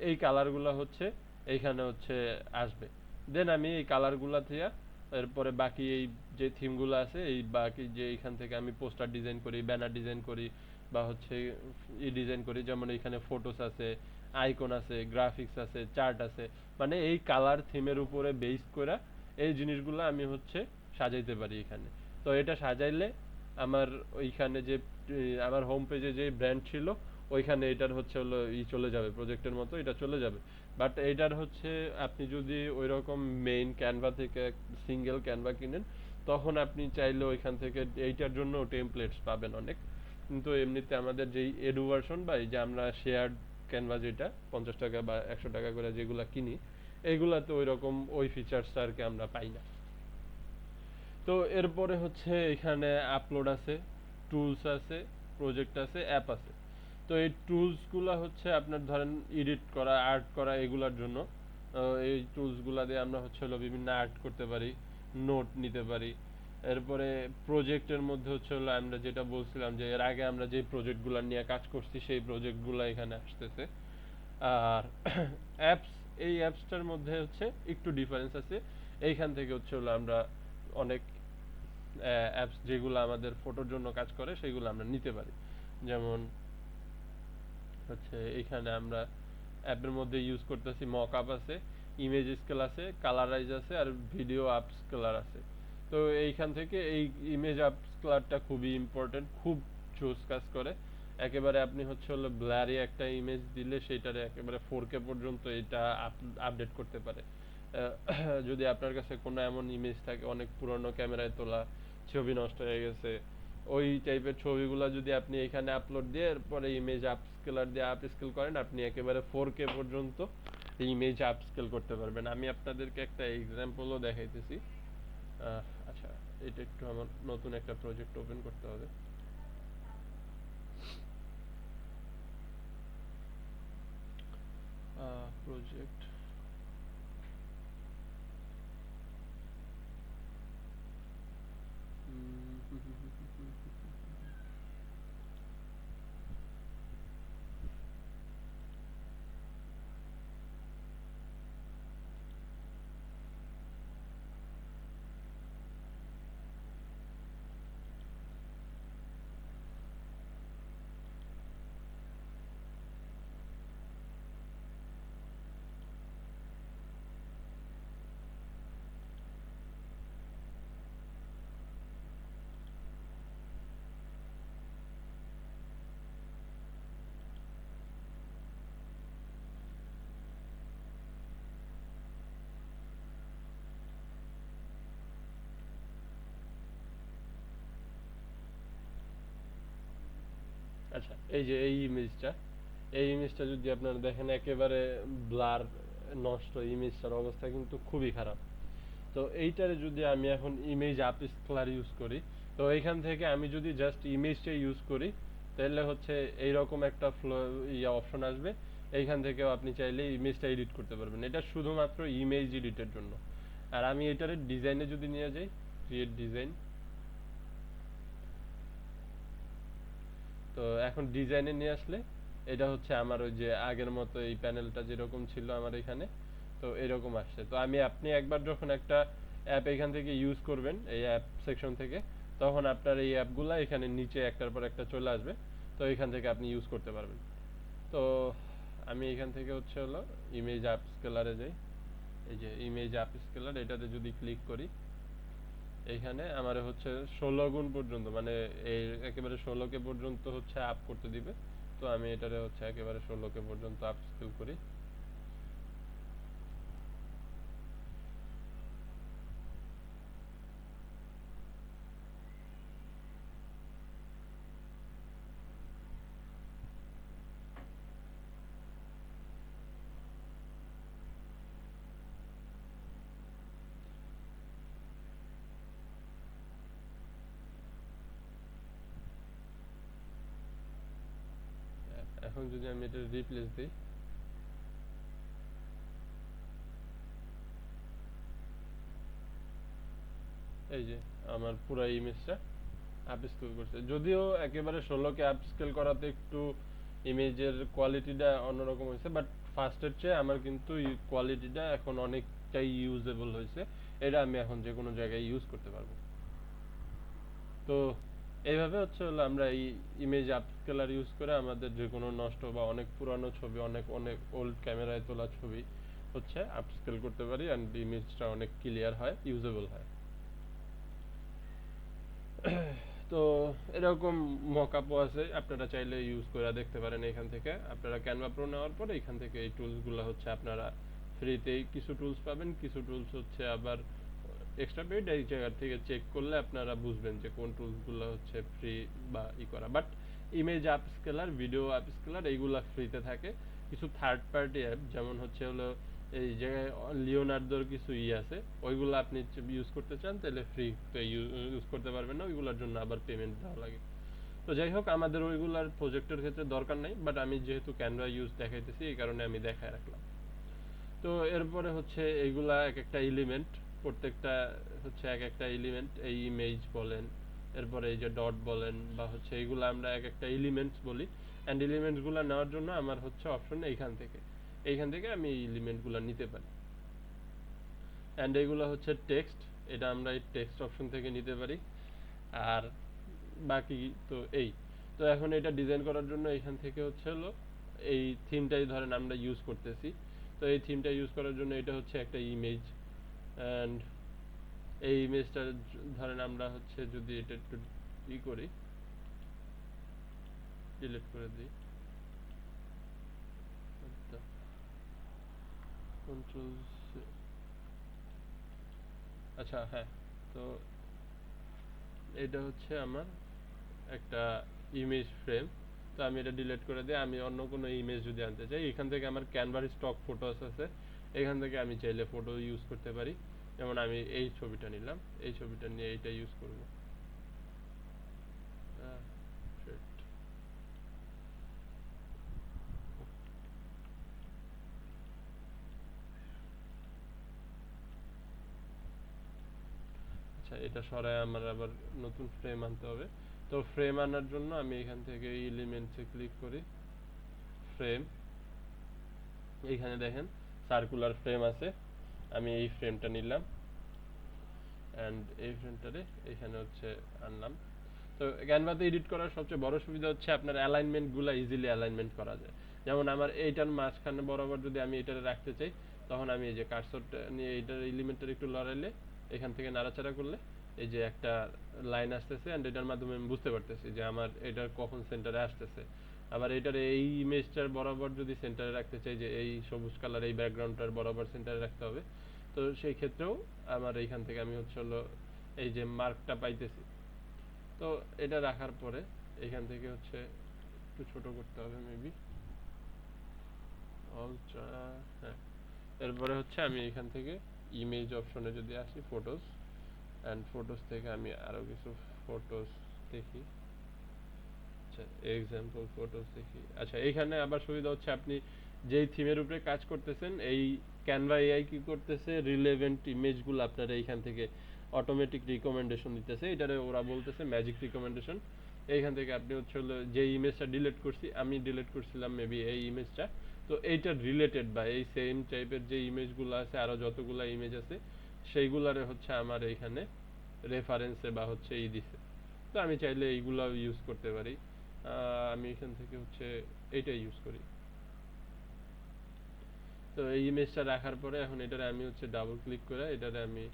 এই কালারগুলা হচ্ছে এইখানে হচ্ছে আসবে। দেন আমি এই কালারগুলা থেকে এরপরে বাকি এই যে থিমগুলো আছে এই বাকি যে এইখান থেকে আমি পোস্টার ডিজাইন করি, ব্যানার ডিজাইন করি, বা হচ্ছে ডিজাইন করি, যেমন এখানে ফটোস আছে, আইকন আছে, গ্রাফিক্স আছে, চার্ট আছে, মানে এই কালার থিমের উপরে বেস করে এই জিনিসগুলো আমি হচ্ছে সাজাইতে পারি এখানে। তো এটা সাজাইলে আমার ওইখানে যে আমার হোম পেজে যে ব্র্যান্ড ছিল ওইখানে এটার হচ্ছে হলো চলে যাবে, প্রজেক্টের মতো এটা চলে যাবে। বাট এইটার হচ্ছে আপনি যদি ওইরকম মেইন ক্যানভা থেকে সিঙ্গেল ক্যানভা কিনেন, তখন আপনি চাইলে ওইখান থেকে এইটার জন্য টেমপ্লেটস পাবেন অনেক। কিন্তু এমনিতে আমাদের যেই এডু ভার্সন বা এই যে আমরা শেয়ার্ড ক্যানভা যেটা 50 টাকা বা 100 টাকা করে যেগুলা কিনি, এইগুলাতে ওইরকম ওই ফিচার্সটা আর কি আমরা পাই না। তো এরপরে হচ্ছে এখানে আপলোড আছে, টুলস আছে, প্রজেক্ট আছে, অ্যাপ আছে। তো এই টুলসগুলা হচ্ছে আপনার ধরেন এডিট করা, আর্ট করা এগুলার জন্য। এই টুলসগুলা দিয়ে আমরা হচ্ছে হলো বিভিন্ন আর্ট করতে পারি, নোট নিতে পারি। এরপরে প্রজেক্টের মধ্যে হচ্ছে হলো আমরা যেটা বলছিলাম যে এর আগে আমরা যে প্রজেক্টগুলা নিয়ে কাজ করছি সেই প্রজেক্টগুলা এখানে আসতেছে। আর অ্যাপস, এই অ্যাপসটার মধ্যে হচ্ছে একটু ডিফারেন্স আছে। এইখান থেকে হচ্ছে হলো আমরা অনেক অ্যাপস যেগুলো আমাদের ফটোর জন্য কাজ করে সেগুলো আমরা নিতে পারি। যেমন হচ্ছে এখানে আমরা অ্যাপের মধ্যে ইউজ করতেছি মকআপ আছে, ইমেজ স্কেল আছে, কালারাইজ আছে, আর ভিডিও আপ স্কেলার আছে। তো এইখান থেকে এই ইমেজ আপ স্কেলারটা খুবই ইম্পর্টেন্ট, খুব জোস কাজ করে। একেবারে আপনি হচ্ছে হলো ব্লারি একটা ইমেজ দিলে সেটারে একেবারে 4K পর্যন্ত এটা আপডেট করতে পারে। যদি আপনার কাছে কোনো এমন ইমেজ থাকে অনেক পুরনো ক্যামেরায় তোলা, ছবি নষ্ট হয়ে গেছে, ওই টাইপের ছবিগুলো যদি আপনি এখানে আপলোড দিয়ে এরপরে ইমেজ আপস্কেলার দিয়ে আপস্কেল করেন, আপনি একেবারে 4K পর্যন্ত ইমেজ আপস্কেল করতে পারবেন। আমি আপনাদেরকে একটা এক্সাম্পলও দেখাইতেছি। আচ্ছা, এটা একটু আমার নতুন একটা প্রজেক্ট ওপেন করতে হবে। প্রজেক্ট আচ্ছা, এই যে এই ইমেজটা যদি আপনারা দেখেন একেবারে ব্লার, নষ্ট, ইমেজটার অবস্থা কিন্তু খুবই খারাপ। তো এইটারে যদি আমি এখন ইমেজ আপস্কেলার ইউজ করি, তো এইখান থেকে আমি যদি জাস্ট ইমেজটা ইউজ করি, তাহলে হচ্ছে এইরকম একটা অপশন আসবে। এইখান থেকেও আপনি চাইলে ইমেজটা এডিট করতে পারবেন। এটা শুধুমাত্র ইমেজ এডিটের জন্য। আর আমি এটারে ডিজাইনে যদি নিয়ে যাই, ক্রিয়েট ডিজাইন, তো এখন ডিজাইনে নিয়ে আসলে এটা হচ্ছে আমার ওই যে আগের মতো এই প্যানেলটা যেরকম ছিল আমার এখানে, তো এরকম আসছে। তো আপনি একবার যখন একটা অ্যাপ এখান থেকে ইউজ করবেন এই অ্যাপ সেকশন থেকে, তখন আপনার এই অ্যাপগুলা এখানে নিচে একটার পর একটা চলে আসবে। তো এখান থেকে আপনি ইউজ করতে পারবেন। তো আমি এখান থেকে হচ্ছে হলো ইমেজ অ্যাপ স্কেলারে যাই। এই যে ইমেজ অ্যাপ স্কেলার, এটাতে যদি ক্লিক করি, এইখানে আমার হচ্ছে 16 গুণ পর্যন্ত, মানে এই একেবারে 16 কে পর্যন্ত হচ্ছে আপ করতে দিবে। তো আমি এটারে হচ্ছে একেবারে 16 কে পর্যন্ত আপ স্কেল করি। এখন যদি আমি এটা রিপ্লেস দিই, এই যে আমার পুরো ইমেজটা আপ স্কেল করছে। যদিও একেবারে 16 কে আপ স্কেল করাতে একটু ইমেজের কোয়ালিটিটা অন্যরকম হয়েছে, বাট ফার্স্টের চেয়ে আমার কিন্তু কোয়ালিটিটা এখন অনেকটাই ইউজেবল হয়েছে। এটা আমি এখন যে কোনো জায়গায় ইউজ করতে পারবো। তো এইভাবে হচ্ছে হলো আমরা এই ইমেজ আপস্কেলার ইউজ করে আমাদের যে কোনো নষ্ট বা অনেক পুরানো ছবি, অনেক অনেক ওল্ড ক্যামেরায় তোলা ছবি হচ্ছে আপস্কেল করতে পারি, অ্যান্ড ইমেজটা অনেক ক্লিয়ার হয়, ইউজেবল হয়। তো এরকম মকআপও আছে, আপনারা চাইলে ইউজ করে দেখতে পারেন। এখান থেকে আপনারা ক্যানভা প্রো নেওয়ার পরে এখান থেকে এই টুলসগুলো হচ্ছে আপনারা ফ্রিতেই কিছু টুলস পাবেন, কিছু টুলস হচ্ছে আবার এক্সট্রা পেইড। এই জায়গা থেকে চেক করলে আপনারা বুঝবেন যে কোন টুলসগুলো হচ্ছে ফ্রি বা করা। বাট ইমেজ আপস্কেলার, ভিডিও আপস্কেলার এইগুলা ফ্রিতে থাকে। কিছু থার্ড পার্টি অ্যাপ যেমন হচ্ছে হলো এই জায়গায় লিওনার্দোর কিছু আছে, ওইগুলো আপনি ইউজ করতে চান তাহলে ফ্রি ইউজ করতে পারবেন না, ওইগুলোর জন্য আবার পেমেন্ট দেওয়া লাগে। তো যাই হোক, আমাদের ওইগুলার প্রজেক্টের ক্ষেত্রে দরকার নাই, বাট আমি যেহেতু ক্যানভা ইউজ দেখাইতেছি এই কারণে আমি দেখায় রাখলাম। তো এরপরে হচ্ছে এইগুলা এক একটা এলিমেন্ট, প্রত্যেকটা হচ্ছে এক একটা এলিমেন্ট, এই ইমেজ বলেন, এরপরে এই যে ডট বলেন বা হচ্ছে এইগুলা আমরা এক একটা এলিমেন্টস বলি। অ্যান্ড এলিমেন্টস গুলা নেওয়ার জন্য আমার হচ্ছে অপশন এইখান থেকে আমি এই এলিমেন্ট গুলা নিতে পারি। অ্যান্ড এইগুলা হচ্ছে টেক্সট, এটা আমরা এই টেক্সট অপশন থেকে নিতে পারি। আর বাকি তো এই, তো এখন এটা ডিজাইন করার জন্য এখান থেকে হচ্ছে হলো এই থিমটাই ধরেন আমরা ইউজ করতেছি। তো এই থিমটা ইউজ করার জন্য এটা হচ্ছে একটা ইমেজ। অ্যান্ড এই ইমেজটা ধরেন আমরা হচ্ছে যদি এটা একটু করি, ডিলিট করে দিই, কন্ট্রোল, আচ্ছা হ্যাঁ, তো এটা হচ্ছে আমার একটা ইমেজ ফ্রেম। তো আমি এটা ডিলিট করে দিই, আমি অন্য কোনো ইমেজ যদি আনতে চাই, এখান থেকে আমার ক্যানভার স্টক ফটোস আছে, এখান থেকে আমি চাইলে ফটো ইউজ করতে পারি। যেমন আমি এই ছবিটা নিলাম, এই ছবিটা নিয়ে এইটা ইউজ করব। shit. আচ্ছা, এটা সরায় আমার আবার নতুন ফ্রেম আনতে হবে। তো ফ্রেম আনার জন্য আমি এখান থেকে এলিমেন্টসে ক্লিক করি, ফ্রেম। এইখানে দেখেন সার্কুলার ফ্রেম আছে, আমি এই ফ্রেমটা নিলাম অ্যান্ড এই ফ্রেমটারে এখানে হচ্ছে আনলাম। তো ক্যানভাতে এডিট করার সবচেয়ে বড় সুবিধা হচ্ছে আপনার অ্যালাইনমেন্টগুলো ইজিলি অ্যালাইনমেন্ট করা যায়। যেমন আমার এইটার মাঝখানে বরাবর যদি আমি এটারে রাখতে চাই, তখন আমি এই যে কার্সরটা নিয়ে এইটার এলিমেন্টটা একটু লড়াইলে, এখান থেকে নাড়াচাড়া করলে এই যে একটা লাইন আসতেছে অ্যান্ড এটার মাধ্যমে আমি বুঝতে পারতেছি যে আমার এটার কখন সেন্টারে আসতেছে। আবার এটার এই ইমেজটার বরাবর যদি সেন্টারে রাখতে চাই, যে এই সবুজ কালার এই ব্যাকগ্রাউন্ডটার বরাবর সেন্টারে রাখতে হবে, তো সেই ক্ষেত্রেও আমার এইখান থেকে আমি হচ্ছে হলো এই যে মার্কটা পাইতেছি। তো এটা রাখার পরে এখান থেকে হচ্ছে একটু ছোট করতে হবে মেবি, হ্যাঁ। এরপরে হচ্ছে আমি এখান থেকে ইমেজ অপশনে যদি আসি, ফটোস, অ্যান্ড ফটোস থেকে আমি আরো কিছু ফটোস দেখি। আচ্ছা, এক্সাম্পল ফটোস দেখি। আচ্ছা, এইখানে আবার সুবিধা হচ্ছে আপনি যেই থিমের উপরে কাজ করতেছেন, এই ক্যানভা এআই কি করতেছে, রিলেভেন্ট ইমেজগুলো আপনার এইখান থেকে অটোমেটিক রিকমেন্ডেশন দিতেছে। এটারে ওরা বলতেছে ম্যাজিক রিকমেন্ডেশন। এইখান থেকে আপনি হচ্ছে হলো যে ইমেজটা ডিলিট করছি, আমি ডিলিট করছিলাম মেবি এই ইমেজটা, তো এইটার রিলেটেড বা এই সেম টাইপের যে ইমেজগুলো আছে, আরো যতগুলা ইমেজ আছে, সেইগুলারে হচ্ছে আমার এইখানে রেফারেন্সে বা হচ্ছে দিছে। তো আমি চাইলে এইগুলা ইউজ করতে পারি। আমি এখান থেকে হচ্ছে এইটা ইউজ করি। তো এই ইমেজটা রাখার পরে এখন এটারে আমি হচ্ছে ডাবল ক্লিক করে এটারে আমি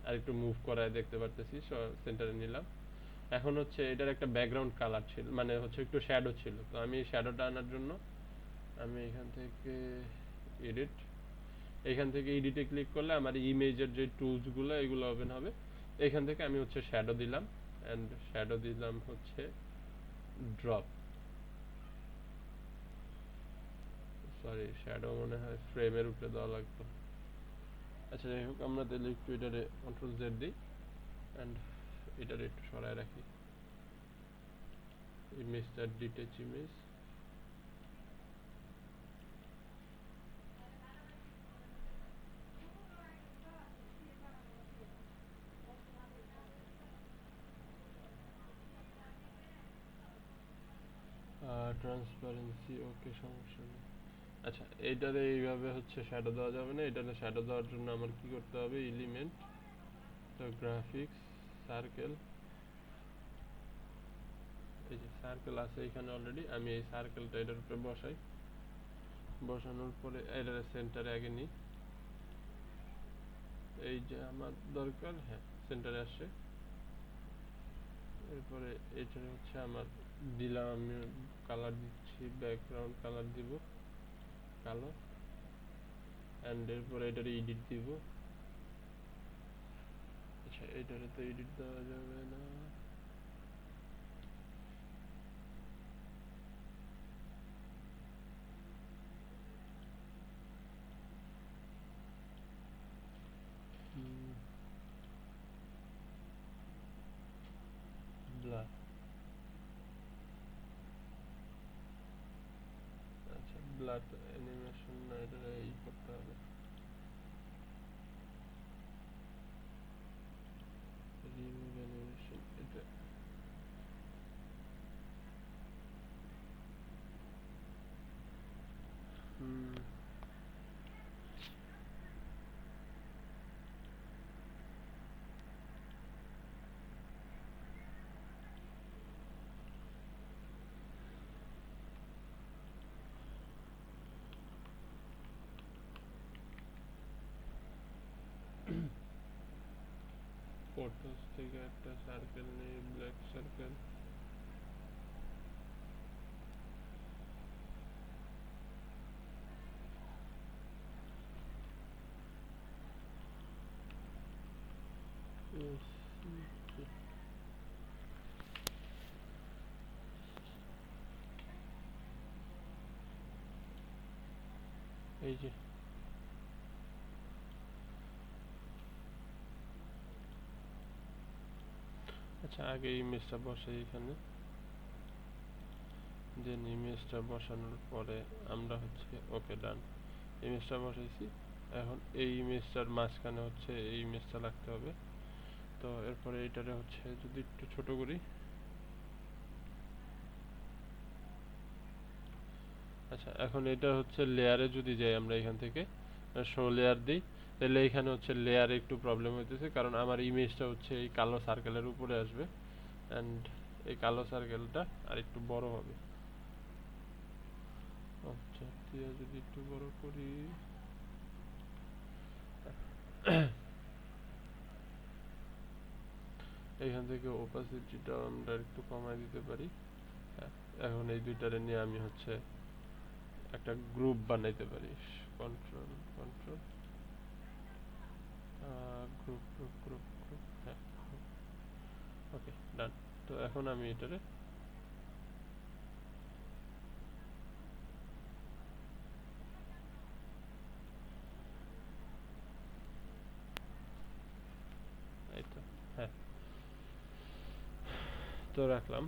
আরেকটু মুভ করায় দেখতে পারতেছি, সেন্টারে নিলাম। এখন হচ্ছে এটার একটা ব্যাকগ্রাউন্ড কালার ছিল, মানে হচ্ছে একটু শ্যাডো ছিল। তো আমি শ্যাডোটা আনার জন্য আমি এখান থেকে এডিট, এখান থেকে এডিটে ক্লিক করলে আমার ইমেজের যে টুলস গুলো এগুলো ওপেন হবে। এখান থেকে আমি হচ্ছে শ্যাডো দিলাম এন্ড শ্যাডো দিলাম হচ্ছে ড্রপ, সরি শ্যাডো মনে হয় ফ্রেমের উপরে দেওয়া লাগতো। আচ্ছা, যাই হোক, আমরা তাহলে একটু এটারে কন্ট্রোল জেড দিই এন্ড এটারে একটু সরায় রাখি, ইমেজটা ডিটেচ ইমেজ। ট্রান্সপারেন্সি ওকে, সমস্যা নেই। আচ্ছা, এইটারে এইভাবে হচ্ছে শ্যাডো দেওয়া যাবে না। এটারে শ্যাডো দেওয়ার জন্য আমার কি করতে হবে, এলিমেন্ট, তো গ্রাফিক্স, সার্কেল, এই যে সার্কেল আছে এখানে অলরেডি, আমি এই সার্কেলটা এটার উপরে বসাই। বসানোর পরে এটারে সেন্টারে আগে নিই, এই যে আমার দরকার, হ্যাঁ সেন্টারে আসছে। এরপরে এটা হচ্ছে আমার দিলাম, আমি কালার দিচ্ছি, ব্যাকগ্রাউন্ড কালার দিব কালো, এন্ড এরপরে এটারে এডিট দিব। আচ্ছা, এটারে তো এডিট দেওয়া যাবে না। ব্লার, আচ্ছা ব্লার অ্যানিমেশন না, এটা এই করতে হবে, রিমুভ অ্যানিমেশন, এটা হুম ফটোস থেকে একটা সার্কেল নেই, ব্ল্যাক সার্কেল। এই যে আগে ইমেজটা বসাই এখানে, দেন ইমেজটা বসানোর পরে আমরা হচ্ছে ওকে ডান, ইমেজটা বসাইছি। এখন এই ইমেজটার মাঝখানে হচ্ছে এই ইমেজটা লাগতে হবে। তো এরপরে এটারে হচ্ছে যদি একটু ছোট করি, আচ্ছা এখন এটা হচ্ছে লেয়ারে যদি যাই আমরা এখান থেকে শো লেয়ার দিই, তাহলে এখানে হচ্ছে লেয়ারে একটু প্রবলেম হইতেছে, কারণ আমার ইমেজটা হচ্ছে এই কালো সার্কেলের উপরে আসবে অ্যান্ড এই কালো সার্কেলটা আর একটু বড় হবে। আচ্ছা দিয়ে যদি একটু বড় করি, এখান থেকে ওপাসিটিটা আমরা একটু কমায় দিতে পারি। হ্যাঁ, এখন এই দুইটারে নিয়ে আমি হচ্ছে একটা গ্রুপ বানাইতে পারি। Control control group group group group, হ্যাঁ ওকে ডান। তো এখন আমি এটারে এই তো, হ্যাঁ তো রাখলাম।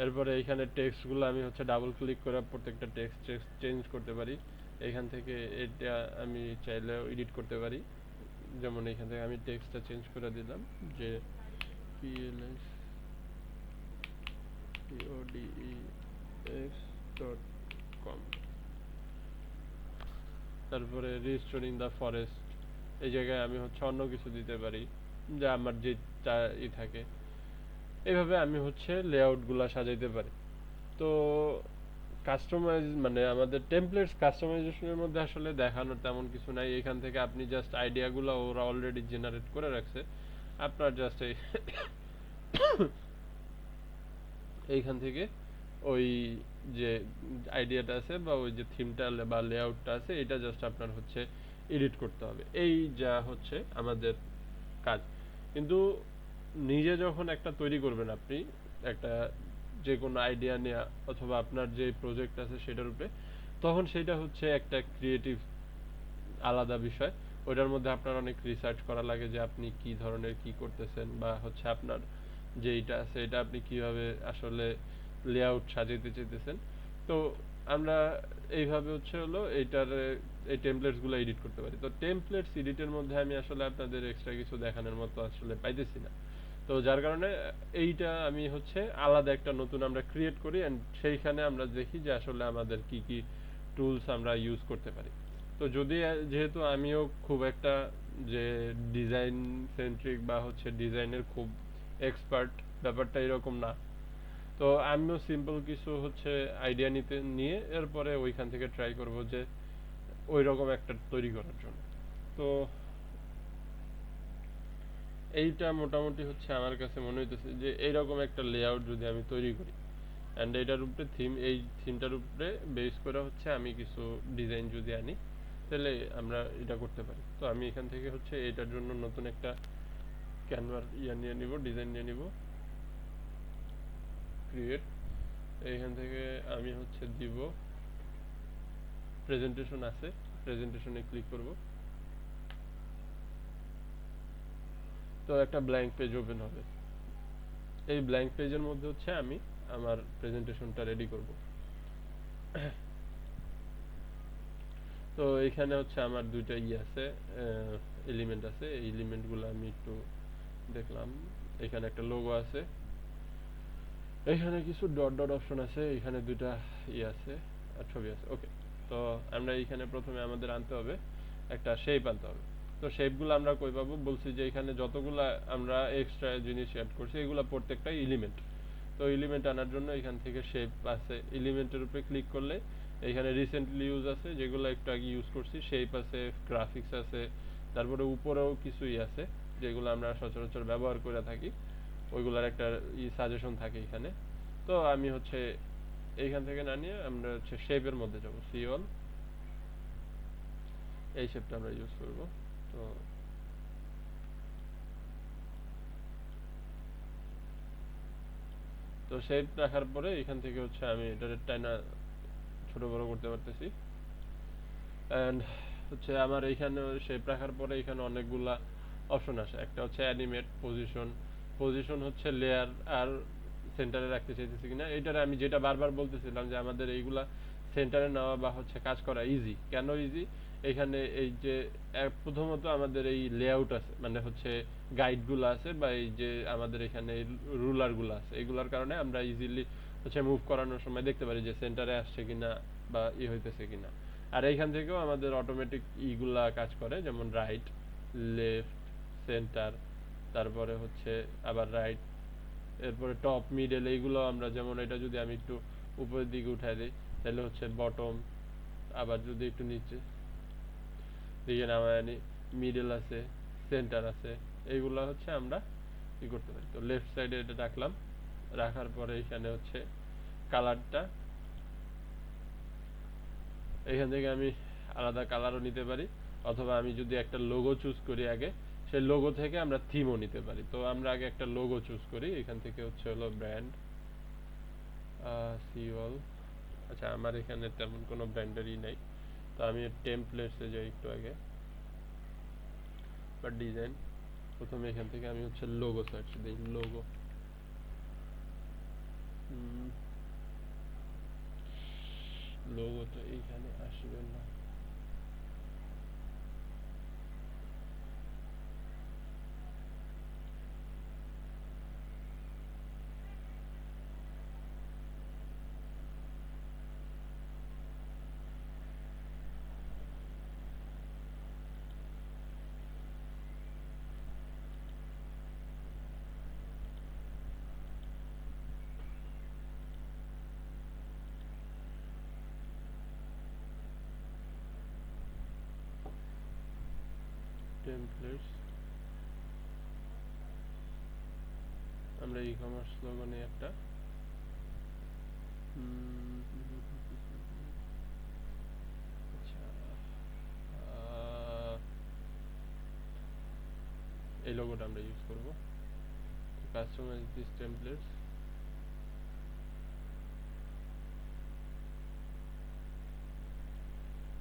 এরপরে এইখানে টেক্সটগুলো আমি হচ্ছে ডাবল ক্লিক করে প্রত্যেকটা টেক্সট চেঞ্জ করতে পারি। এখান থেকে এটা আমি চাইলেও এডিট করতে পারি। যেমন এখান থেকে আমি টেক্সটটা চেঞ্জ করে দিলাম যে PLSPODEX.com, তারপরে রিস্টোরিং দ্য ফরেস্ট, এই জায়গায় আমি হচ্ছে অন্য কিছু দিতে পারি যা আমার যে থাকে। এইভাবে আমি হচ্ছে লেআউটগুলো সাজাইতে পারি। তো কাস্টমাইজ মানে আমাদের টেমপ্লেটস কাস্টমাইজেশনের মধ্যে আসলে দেখানোর তেমন কিছু নাই। এখান থেকে আপনি জাস্ট আইডিয়াগুলো ওরা অলরেডি জেনারেট করে রাখছে, আপনার জাস্ট এইখান থেকে ওই যে আইডিয়াটা আছে বা ওই যে থিমটা বা লেআউটটা আছে এটা জাস্ট আপনার হচ্ছে এডিট করতে হবে, এই যা হচ্ছে আমাদের কাজ। কিন্তু নিজে যখন একটা তৈরি করবেন আপনি, একটা যে কোনো আইডিয়া নেয়া অথবা আপনার যে প্রজেক্ট আছে সেটার উপরে, তখন সেটা হচ্ছে একটা ক্রিয়েটিভ আলাদা বিষয়। ওইটার মধ্যে আপনার অনেক রিসার্চ করা লাগে যে আপনি কি ধরনের কি করতেছেন, বা হচ্ছে আপনার যেইটা আছে এটা আপনি কিভাবে আসলে লেআউট সাজাইতে চাইতেছেন। তো আমরা এইভাবে হচ্ছে হলো এইটার এই টেমপ্লেটস গুলো এডিট করতে পারি। তো টেমপ্লেটস এডিটের মধ্যে আমি আসলে আপনাদের এক্সট্রা কিছু দেখানোর মতো আসলে পাইতেছি না। তো যার কারণে এইটা আমি হচ্ছে আলাদা একটা নতুন আমরা ক্রিয়েট করি এন্ড সেইখানে আমরা দেখি যে আসলে আমাদের কি কি টুলস আমরা ইউজ করতে পারি। তো যদি যেহেতু আমিও খুব একটা যে ডিজাইন সেন্ট্রিক বা হচ্ছে ডিজাইনের খুব এক্সপার্ট ব্যাপারটা এরকম না, তো আমিও সিম্পল কিছু হচ্ছে আইডিয়া নিয়ে এরপরে ওইখান থেকে ট্রাই করব যে ওই রকম একটা তৈরি করার জন্য। তো এইটা মোটামুটি হচ্ছে আমার কাছে মনে হইতেছে যে এইরকম একটা লেআউট যদি আমি তৈরি করি এন্ড এটার উপরে থিম, এই থিমটার উপরে বেস করে হচ্ছে আমি কিছু ডিজাইন যদি আনি, তাহলে আমরা এটা করতে পারি। তো আমি এখান থেকে হচ্ছে এটার জন্য নতুন একটা ক্যানভার নিয়ে নিব, ডিজাইন নিয়ে নিব, ক্রিয়েট। এইখান থেকে আমি হচ্ছে দিব প্রেজেন্টেশন আছে, প্রেজেন্টেশনে ক্লিক করব। তো একটা ব্ল্যাঙ্ক পেজ ওপেন হবে। এই ব্ল্যাঙ্ক পেজের মধ্যে হচ্ছে আমি আমার প্রেজেন্টেশনটা রেডি করব। তো এখানে হচ্ছে আমার দুইটা আছে, এলিমেন্ট আছে। এই এলিমেন্টগুলো আমি একটু দেখলাম। এখানে একটা লোগো আছে, এখানে কিছু ডট ডট অপশন আছে, এখানে দুইটা আছে আর ছবি আছে। ওকে, তো আমরা এখানে প্রথমে আমাদের আনতে হবে একটা শেপ আনতে হবে। তো শেপগুলো আমরা কই পাবো, বলছি যে এখানে যতগুলা আমরা এক্সট্রা জিনিস অ্যাড করছি এগুলা প্রত্যেকটাই এলিমেন্ট। তো এলিমেন্ট আনার জন্য এখান থেকে শেপ আছে, এলিমেন্টের উপরে ক্লিক করলে এখানে রিসেন্টলি ইউজ আছে যেগুলো একটু আগে ইউজ করছি, শেপ আছে, গ্রাফিক্স আছে, তারপরে উপরেও কিছুই আছে যেগুলো আমরা সচরাচর ব্যবহার করে থাকি, ওইগুলার একটা সাজেশন থাকে এখানে। তো আমি হচ্ছে এইখান থেকে না নিয়ে আমরা হচ্ছে শেপের মধ্যে যাব, সিওল এই শেপটা আমরা ইউজ করব। তো তো শেপ রাখার পরে এখান থেকে হচ্ছে আমি এটা টাইনা ছোট বড় করতে পারতেছি। এন্ড হচ্ছে আমার এইখানে শেপ রাখার পরে এখানে অনেকগুলা অপশন আসে, একটা হচ্ছে অ্যানিমেট, পজিশন, পজিশন হচ্ছে লেয়ার আর সেন্টারে রাখতে চাইতেছি কিনা। এটারে আমি যেটা বারবার বলতেছিলাম যে আমাদের এইগুলা সেন্টারে নেওয়া বা হচ্ছে কাজ করা ইজি। কেন ইজি? এখানে এই যে প্রথমত আমাদের এই লেআউট আছে, মানে হচ্ছে গাইড গুলো আছে, বা এই যে আমাদের এখানে রুলার গুলো আছে, এগুলার কারণে আমরা ইজিলি হচ্ছে মুভ করানোর সময় দেখতে পারি যে সেন্টারে আসছে কিনা বা হইতেছে কিনা। আর এইখান থেকেও আমাদের অটোমেটিক ইগুলা কাজ করে, যেমন রাইট, লেফট, সেন্টার, তারপরে হচ্ছে আবার রাইট, এরপরে টপ, মিডল, এইগুলো আমরা যেমন এটা যদি আমি একটু উপরের দিকে উঠাই দিই তাহলে হচ্ছে বটম, আবার যদি একটু নিচে দিকে নামায় আনি মিডল আছে, সেন্টার আছে, এইগুলা হচ্ছে আমরা কি করতে পারি। তো লেফট সাইডে এটা রাখলাম, রাখার পরে এখানে হচ্ছে কালারটা এখান থেকে আমি আলাদা কালারও নিতে পারি, অথবা আমি যদি একটা লোগো চুজ করি আগে, সেই লোগো থেকে আমরা থিমও নিতে পারি। তো আমরা আগে একটা লোগো চুজ করি, এখান থেকে হচ্ছে হলো ব্র্যান্ড সিওল। আচ্ছা, আমার এখানে তেমন কোনো ব্র্যান্ডেরই নাই, তো আমি টেমপ্লেটসে যাই একটু আগে, বা ডিজাইন। প্রথমে এখান থেকে আমি হচ্ছে লোগো সার্চ দিই, লোগো। লোগো তো এইখানে আসবে না। টেমপ্লেটস, আমরা ই কমার্স লোগো নিয়ে একটা আচ্ছা, এই লোগোটা আমরা ইউজ করব। কাস্টমাইজ দিস টেমপ্লেটস,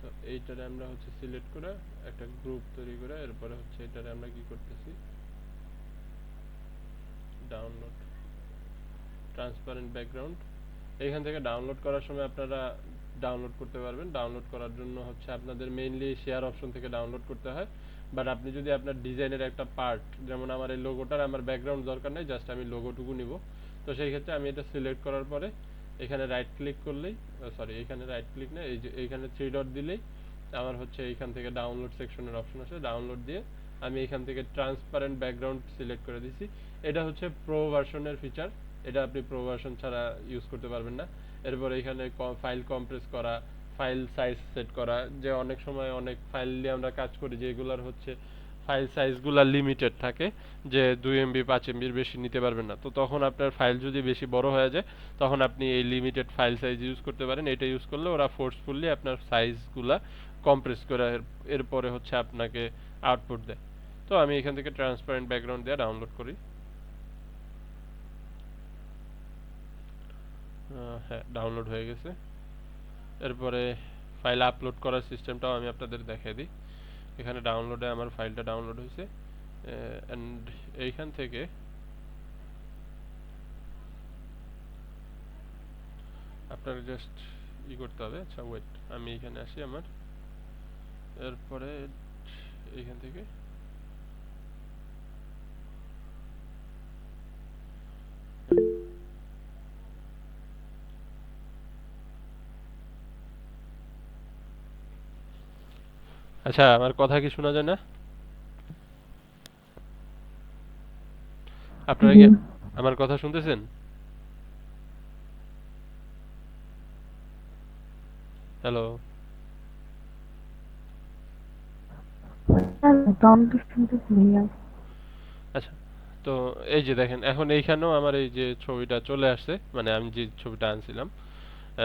তো এইটারে আমরা হচ্ছে সিলেক্ট করে একটা গ্রুপ তৈরি করে, এরপরে হচ্ছে এটারে আমরা কি করতেছি, ডাউনলোড, ট্রান্সপারেন্ট ব্যাকগ্রাউন্ড। এখান থেকে ডাউনলোড করার সময় আপনারা ডাউনলোড করতে পারবেন। ডাউনলোড করার জন্য হচ্ছে আপনাদের মেইনলি শেয়ার অপশন থেকে ডাউনলোড করতে হয়, বাট আপনি যদি আপনার ডিজাইনের একটা পার্ট, যেমন আমার এই লোগোটার আমার ব্যাকগ্রাউন্ড দরকার নেই, জাস্ট আমি লোগোটুকু নিব, তো সেই ক্ষেত্রে আমি এটা সিলেক্ট করার পরে এখানে রাইট ক্লিক করলেই, সরি এখানে রাইট ক্লিক না, এই যে এইখানে থ্রি ডট দিলেই আমার হচ্ছে এইখান থেকে ডাউনলোড সেকশনের অপশন আছে, ডাউনলোড দিয়ে আমি এখান থেকে ট্রান্সপারেন্ট ব্যাকগ্রাউন্ড সিলেক্ট করে দিছি। এটা হচ্ছে প্রো ভার্সনের ফিচার, এটা আপনি প্রো ভার্সন ছাড়া ইউজ করতে পারবেন না। এরপর এখানে ফাইল কম্প্রেস করা, ফাইল সাইজ সেট করা, যে অনেক সময় অনেক ফাইল নিয়ে আমরা কাজ করি যেগুলোর হচ্ছে ফাইল সাইজগুলো লিমিটেড থাকে, যে 2 MB 5 MBর বেশি নিতে পারবেন না। তো তখন আপনার ফাইল যদি বেশি বড় হয়ে যায়, তখন আপনি এই লিমিটেড ফাইল সাইজ ইউজ করতে পারেন। এটা ইউজ করলে ওরা ফোর্সফুলি আপনার সাইজগুলা কম্প্রেস করে এরপরে হচ্ছে আপনাকে আউটপুট দেয়। তো আমি এখান থেকে ট্রান্সপারেন্ট ব্যাকগ্রাউন্ড দিয়ে ডাউনলোড করি। হ্যাঁ, ডাউনলোড হয়ে গেছে। এরপরে ফাইল আপলোড করার সিস্টেমটাও আমি আপনাদের দেখাই দিই। এখানে ডাউনলোডে আমার ফাইলটা ডাউনলোড হয়েছে, এন্ড এইখান থেকে আপনার জাস্ট করতে হবে। আচ্ছা ওয়েট, আমি এখানে আসি আমার, এরপরে এইখান থেকে আচ্ছা, আমার কথা কি শোনা যায় না? আপনারা কি আমার কথা শুনতেছেন? হ্যালো? আচ্ছা, তো এই যে দেখেন, এখন এইখানেও আমার এই যে ছবিটা চলে আসছে, মানে আমি যে ছবিটা আনছিলাম,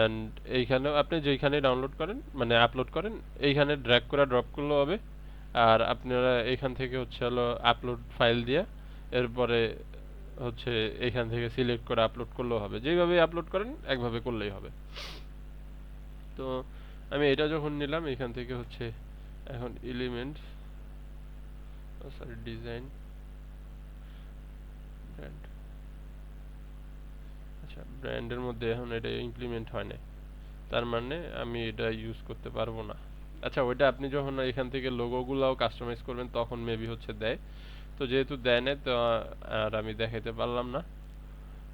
এন্ড এইখানেও আপনি যেইখানে ডাউনলোড করেন, মানে আপলোড করেন, এইখানে ড্র্যাগ করে ড্রপ করলেও হবে। আর আপনারা এখান থেকে হচ্ছে হলো আপলোড ফাইল দিয়ে এরপরে হচ্ছে এখান থেকে সিলেক্ট করে আপলোড করলেও হবে, যেইভাবে আপলোড করেন একভাবে করলেই হবে। তো আমি এটা যখন নিলাম এখান থেকে হচ্ছে এখন এলিমেন্টস, সরি ডিজাইন, ব্র্যান্ড, আচ্ছা ব্র্যান্ডের মধ্যে এখন এটা ইমপ্লিমেন্ট হয় নাই, তার মানে আমি এটা ইউজ করতে পারবো না। আচ্ছা ওইটা আপনি যখন এখান থেকে লোগোগুলাও কাস্টমাইজ করবেন তখন মেবি হচ্ছে দেয়, তো যেহেতু দেয় না তো আর আমি দেখাইতে পারলাম না।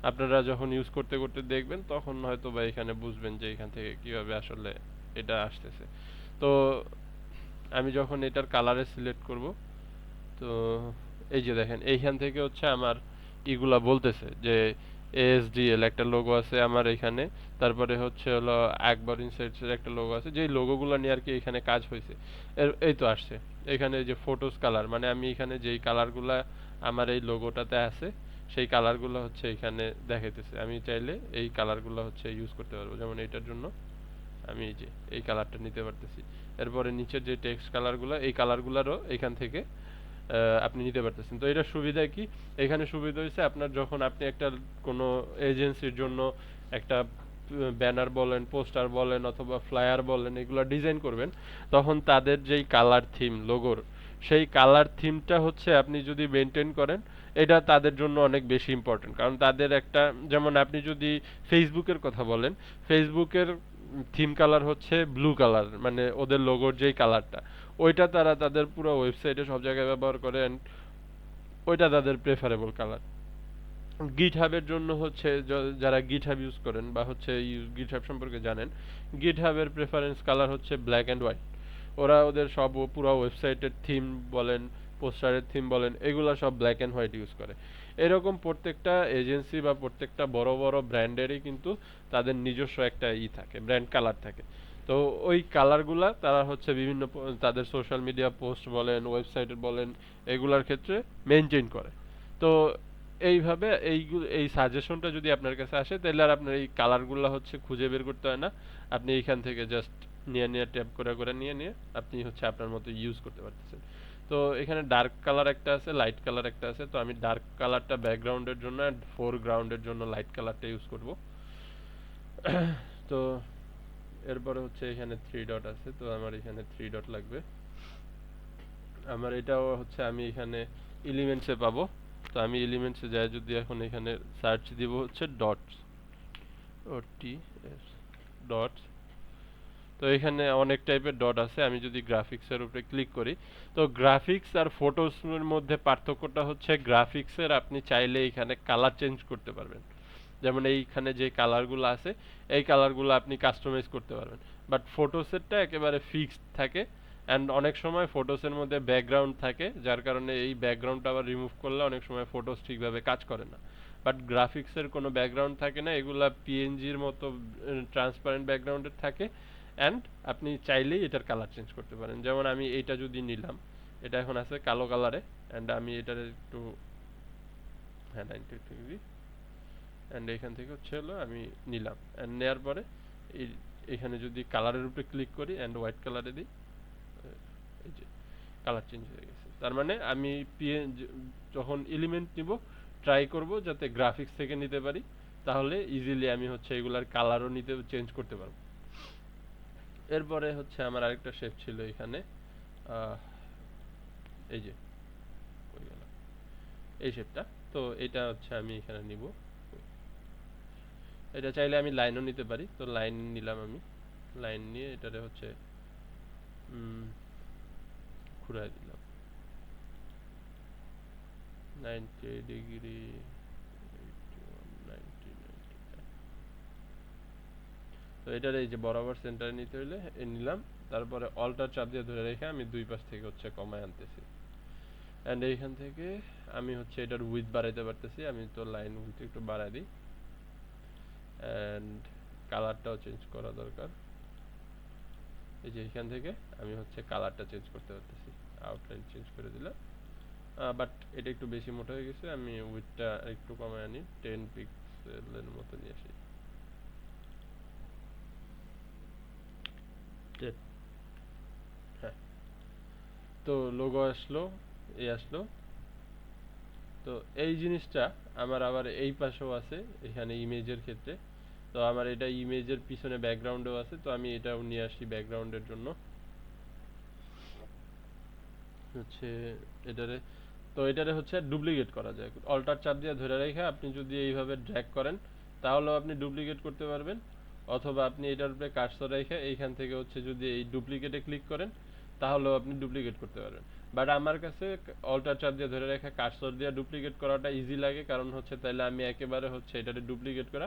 আপনারা যখন ইউজ করতে করতে দেখবেন তখন হয়তো বা এখানে বুঝবেন যে এখান থেকে কিভাবে আসলে এটা আসতেছে। তো আমি যখন এটার কালারে সিলেক্ট করব, তো এই যে দেখেন এইখান থেকে হচ্ছে আমার ইগুলা বলতেছে যে ASDL একটা লোগো আছে আমার এখানে, তারপরে হচ্ছে হলো আকবর ইনসাইটস এর একটা লোগো আছে, যেই লোগোগুলো নিয়ে আর কি এখানে কাজ হয়েছে। এই তো আসছে এখানে যে ফটোস কালার, মানে আমি এখানে যেই কালারগুলা আমার এই লোগোটাতে আছে সেই কালারগুলো হচ্ছে এখানে দেখাইতেছে। আমি চাইলে এই কালারগুলো হচ্ছে ইউজ করতে পারবো, যেমন এটার জন্য আমি এই যে এই কালারটা নিতে পারতেছি। এরপরে নিচের যে টেক্সট কালারগুলো এই কালারগুলোরও এখান থেকে আপনি নিতে পারতেছেন। তো এটার সুবিধা কি, এখানে সুবিধা হয়েছে আপনার যখন আপনি একটা কোনো এজেন্সির জন্য একটা ব্যানার বলেন, পোস্টার বলেন অথবা ফ্লায়ার বলেন এগুলো ডিজাইন করবেন, তখন তাদের যেই কালার থিম লোগোর, সেই কালার থিমটা হচ্ছে আপনি যদি মেনটেন করেন, এটা তাদের জন্য অনেক বেশি ইম্পর্টেন্ট। কারণ তাদের একটা, যেমন আপনি যদি ফেসবুকের কথা বলেন, ফেসবুকের থিম কালার হচ্ছে ব্লু কালার, মানে ওদের লোগোর যেই কালারটা, ওইটা তারা তাদের পুরো ওয়েবসাইটে সব জায়গায় ব্যবহার করে and ওইটা তাদের প্রেফারেবল কালার। গিটহাবের জন্য হচ্ছে যারা গিটহাব ইউজ করেন বা হচ্ছে গিটহাব সম্পর্কে জানেন, গিটহাবের প্রেফারেন্স কালার হচ্ছে ব্ল্যাক অ্যান্ড হোয়াইট। ওরা ওদের সব পুরো ওয়েবসাইটের থিম বলেন, পোস্টারের থিম বলেন, এগুলা সব ব্ল্যাক অ্যান্ড হোয়াইট ইউজ করে। এরকম প্রত্যেকটা এজেন্সি বা প্রত্যেকটা বড় বড় ব্র্যান্ডেরই কিন্তু তাদের নিজস্ব একটা থাকে, ব্র্যান্ড কালার থাকে। তো ওই কালারগুলা তারা হচ্ছে বিভিন্ন তাদের সোশ্যাল মিডিয়া পোস্ট বলেন, ওয়েবসাইট বলেন, এগুলার ক্ষেত্রে মেনটেন করে। তো এইভাবে এই সাজেশনটা যদি আপনার কাছে আসে তাহলে আর আপনার এই কালারগুলো হচ্ছে খুঁজে বের করতে হয় না। আপনি এইখান থেকে জাস্ট নিয়ে নিয়ে ট্যাপ করে করে নিয়ে নিয়ে আপনি হচ্ছে আপনার মতো ইউজ করতে পারতেছেন। তো এখানে ডার্ক কালার একটা আছে, লাইট কালার একটা আছে। তো আমি ডার্ক কালারটা ব্যাকগ্রাউন্ডের জন্য আর ফোরগ্রাউন্ডের জন্য লাইট কালারটা ইউজ করব। তো এরপরে হচ্ছে এখানে থ্রি ডট আছে, তো আমার এখানে থ্রি ডট লাগবে। আমার এটাও হচ্ছে আমি এখানে এলিমেন্টসে পাবো। তো আমি এলিমেন্টসে যাই, যদি এখন এখানে সার্চ দিব হচ্ছে ডটস, ও টি এস ডটস। তো এখানে অনেক টাইপের ডট আছে। আমি যদি গ্রাফিক্সের উপরে ক্লিক করি, তো গ্রাফিক্স আর ফটোসের মধ্যে পার্থক্যটা হচ্ছে গ্রাফিক্সের আপনি চাইলে এখানে কালার চেঞ্জ করতে পারবেন। যেমন এইখানে যে কালারগুলো আছে এই কালারগুলো আপনি কাস্টমাইজ করতে পারবেন। বাট ফটোসেরটা একেবারে ফিক্সড থাকে অ্যান্ড অনেক সময় ফটোসের মধ্যে ব্যাকগ্রাউন্ড থাকে, যার কারণে এই ব্যাকগ্রাউন্ডটা আবার রিমুভ করলে অনেক সময় ফটোস ঠিকভাবে কাজ করে না। বাট গ্রাফিক্সের কোনো ব্যাকগ্রাউন্ড থাকে না, এগুলা পিএনজির মতো ট্রান্সপারেন্ট ব্যাকগ্রাউন্ডের থাকে অ্যান্ড আপনি চাইলেই এটার কালার চেঞ্জ করতে পারেন। যেমন আমি এইটা যদি নিলাম, এটা এখন আছে কালো কালারে অ্যান্ড আমি এটার একটু, হ্যাঁ 90 ডিগ্রি, অ্যান্ড এখান থেকে হচ্ছে হলো আমি নিলাম অ্যান্ড নেওয়ার পরে এখানে যদি কালারের উপরে ক্লিক করি অ্যান্ড হোয়াইট কালারে দিই, এই যে কালার চেঞ্জ হয়ে গেছে। তার মানে আমি যখন এলিমেন্ট নিব ট্রাই করব যাতে গ্রাফিক্স থেকে নিতে পারি, তাহলে ইজিলি আমি হচ্ছে এগুলার কালারও নিতে চেঞ্জ করতে পারবো। এরপরে হচ্ছে আমার আরেকটা শেপ ছিল এখানে, এই যে কই গেল এই শেপটা। তো এটা হচ্ছে আমি এখানে নিব, এটা চাইলে আমি লাইনও নিতে পারি। তো লাইন নিলাম আমি, লাইন নিয়ে এটারে হচ্ছে ঘুরাই দিলাম 90 ডিগ্রি, 90 তো এটার এই যে বরাবর সেন্টারে নিতে হইলে নিলাম। তারপরে অল্টার চাপ দিয়ে ধরে রেখে আমি দুই পাশ থেকে হচ্ছে কমায় আনতেছি অ্যান্ড এইখান থেকে আমি হচ্ছে এটার উইথ বাড়াইতে পারতেছি। আমি তো লাইন উইথ একটু বাড়াই দিই অ্যান্ড কালারটাও চেঞ্জ করা দরকার। এই যে এখান থেকে আমি হচ্ছে কালারটা চেঞ্জ করতে পারতেছি, আউটলাইন চেঞ্জ করে দিলাম। বাট এটা একটু বেশি মোটা হয়ে গেছে, আমি উইথটা একটু কমায় আনি, 10 পিক্সেলের মতো নিয়ে আসি। হ্যাঁ, তো লোগো আসলো, এই আসলো। তো এই জিনিসটা আমার আবার এই পাশেও আছে এখানে ইমেজের ক্ষেত্রে। তো আমার এটা ইমেজের পিছনে ব্যাকগ্রাউন্ডেও আছে, তো আমি এটাও নিয়ে আসি ব্যাকগ্রাউন্ডের জন্য হচ্ছে এটারে। তো এটারে হচ্ছে ডুপ্লিকেট করা যায়, অল্টার চাপ দিয়ে ধরে রেখে আপনি যদি এইভাবে ড্র্যাগ করেন তাহলেও আপনি ডুপ্লিকেট করতে পারবেন, অথবা আপনি এটার উপরে কার্সর রেখে এইখান থেকে হচ্ছে যদি এই ডুপ্লিকেটে ক্লিক করেন তাহলেও আপনি ডুপ্লিকেট করতে পারবেন। বাট আমার কাছে অল্টার চাপ দিয়ে ধরে রেখে কার্সর দিয়ে ডুপ্লিকেট করাটা ইজি লাগে, কারণ হচ্ছে তাইলে আমি একেবারে হচ্ছে এটারে ডুপ্লিকেট করা,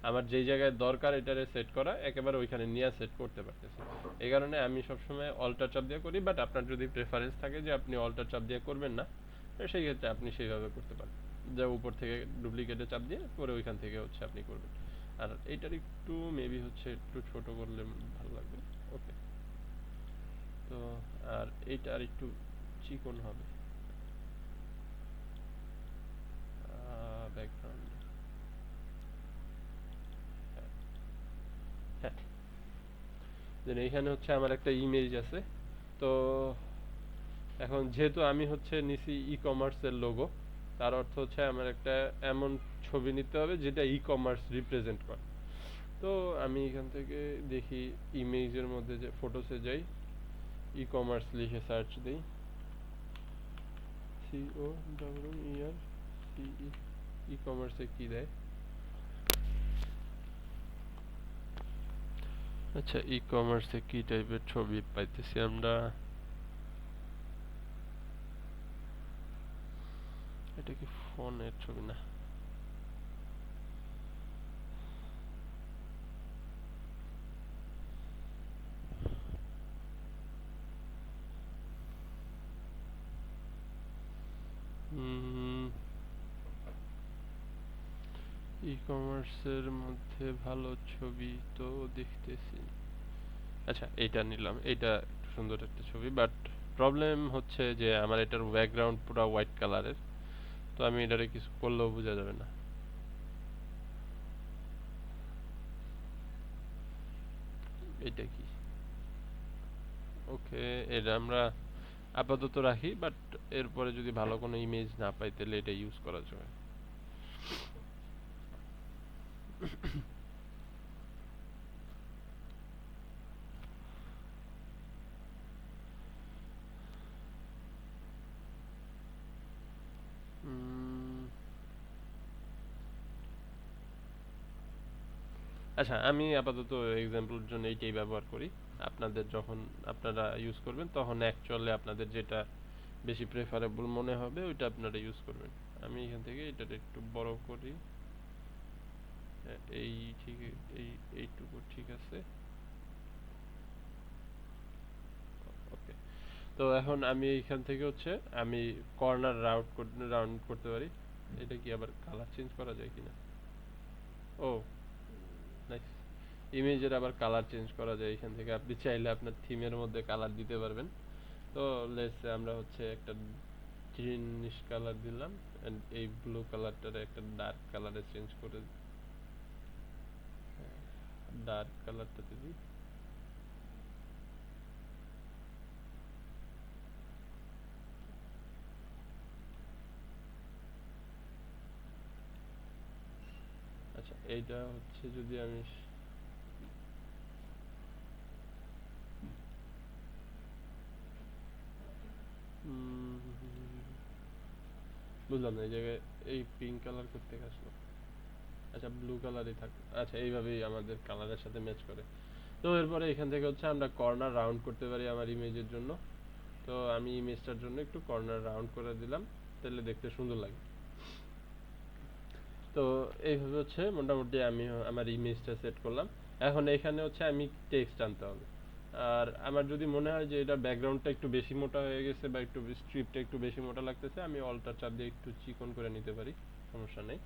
আমার যেই জায়গায় দরকার এটারে সেট করা একেবারে ওইখানে নিয়ে সেট করতে পারতেছি। এই কারণে আমি সবসময় অল্টার চাপ দিয়ে করি, বাট আপনার যদি প্রেফারেন্স থাকে যে আপনি অল্টার চাপ দিয়ে করবেন না, সেই ক্ষেত্রে আপনি সেইভাবে করতে পারেন, যে উপর থেকে ডুপ্লিকেটে চাপ দিয়ে করে ওইখান থেকে হচ্ছে আপনি করবেন। আর এইটার একটু মেবি হচ্ছে একটু ছোট করলে ভালো লাগবে। ওকে, তো আর এইটা আর একটু চিকন হবে ব্যাকগ্রাউন্ড। হ্যাঁ হ্যাঁ, দেন এইখানে হচ্ছে আমার একটা ইমেজ আছে। তো এখন যেহেতু আমি হচ্ছে নিছি ই কমার্সের লোগো, তার অর্থ হচ্ছে আমার একটা এমন ছবি নিতে হবে যেটা ই কমার্স রিপ্রেজেন্ট করে। তো আমি এখান থেকে দেখি ইমেজের মধ্যে যে ফটোসে যাই, ই কমার্স লিখে সার্চ দিই, সিও ডাব্লিউ ই আর সিই, ই কমার্সে কি দেয়। আচ্ছা, ই কমার্সে কি টাইপের ছবি পাইতেছি আমরা, এটা কি ফোনের ছবি না? ই কমার্সের মধ্যে ভালো ছবি তো দেখতেছি। আচ্ছা, এইটা নিলাম, এইটা একটু সুন্দর একটা ছবি, বাট প্রবলেম হচ্ছে যে আমার এটার ব্যাকগ্রাউন্ড পুরো হোয়াইট কালারের, তো আমি এটারে কিছু করলেও বোঝা যাবে না। এটা কি? ওকে, এটা আমরা আপাতত রাখি, বাট এরপরে যদি ভালো কোনো ইমেজ না পাই তাহলে এটা ইউজ করা যাবে। উম, আচ্ছা, আমি আপাতত এক্সাম্পলের জন্য এইটাই ব্যবহার করি। আপনাদের যখন আপনারা ইউজ করবেন তখন অ্যাকচুয়ালি আপনাদের যেটা বেশি প্রেফারেবল মনে হবে ওইটা আপনারা ইউজ করবেন। আমি এখান থেকে এটা একটু বড় করি। এই ঠিক, এই এইটুকু ঠিক আছে। ওকে, তো এখন আমি এইখান থেকে হচ্ছে আমি কর্নার রাউন্ড করতে পারি। এটা কি আবার কালার চেঞ্জ করা যায় কিনা? ও নাইস, ইমেজের আবার কালার চেঞ্জ করা যায় এখান থেকে, আপনি চাইলে আপনার থিমের মধ্যে কালার দিতে পারবেন। তো লেটস সে আমরা হচ্ছে একটা গ্রিনিশ কালার দিলাম, এন্ড এই ব্লু কালারটারে একটা ডার্ক কালারে চেঞ্জ করে, ডার্ক কালারটাতে দিই। আচ্ছা, এইটা হচ্ছে যদি আমি উম, বুঝলাম না এই জায়গায় এই পিঙ্ক কালার করতে আসলো। আচ্ছা, ব্লু কালারই থাক। আচ্ছা, এইভাবেই আমাদের কালারের সাথে ম্যাচ করে। তো এরপরে এখান থেকে হচ্ছে আমরা কর্নার রাউন্ড করতে পারি আমার ইমেজের জন্য। তো আমি ইমেজটার জন্য একটু কর্নার রাউন্ড করে দিলাম, তাহলে দেখতে সুন্দর লাগে। তো এইভাবে হচ্ছে মোটামুটি আমি আমার ইমেজটা সেট করলাম। এখন এখানে হচ্ছে আমি টেক্সট আনতে হবে। আর আমার যদি মনে হয় যে এটা ব্যাকগ্রাউন্ডটা একটু বেশি মোটা হয়ে গেছে বা একটু স্ট্রিপটা একটু বেশি মোটা লাগতেছে, আমি অল্টার চাপ দিয়ে একটু চিকন করে নিতে পারি, সমস্যা নেই।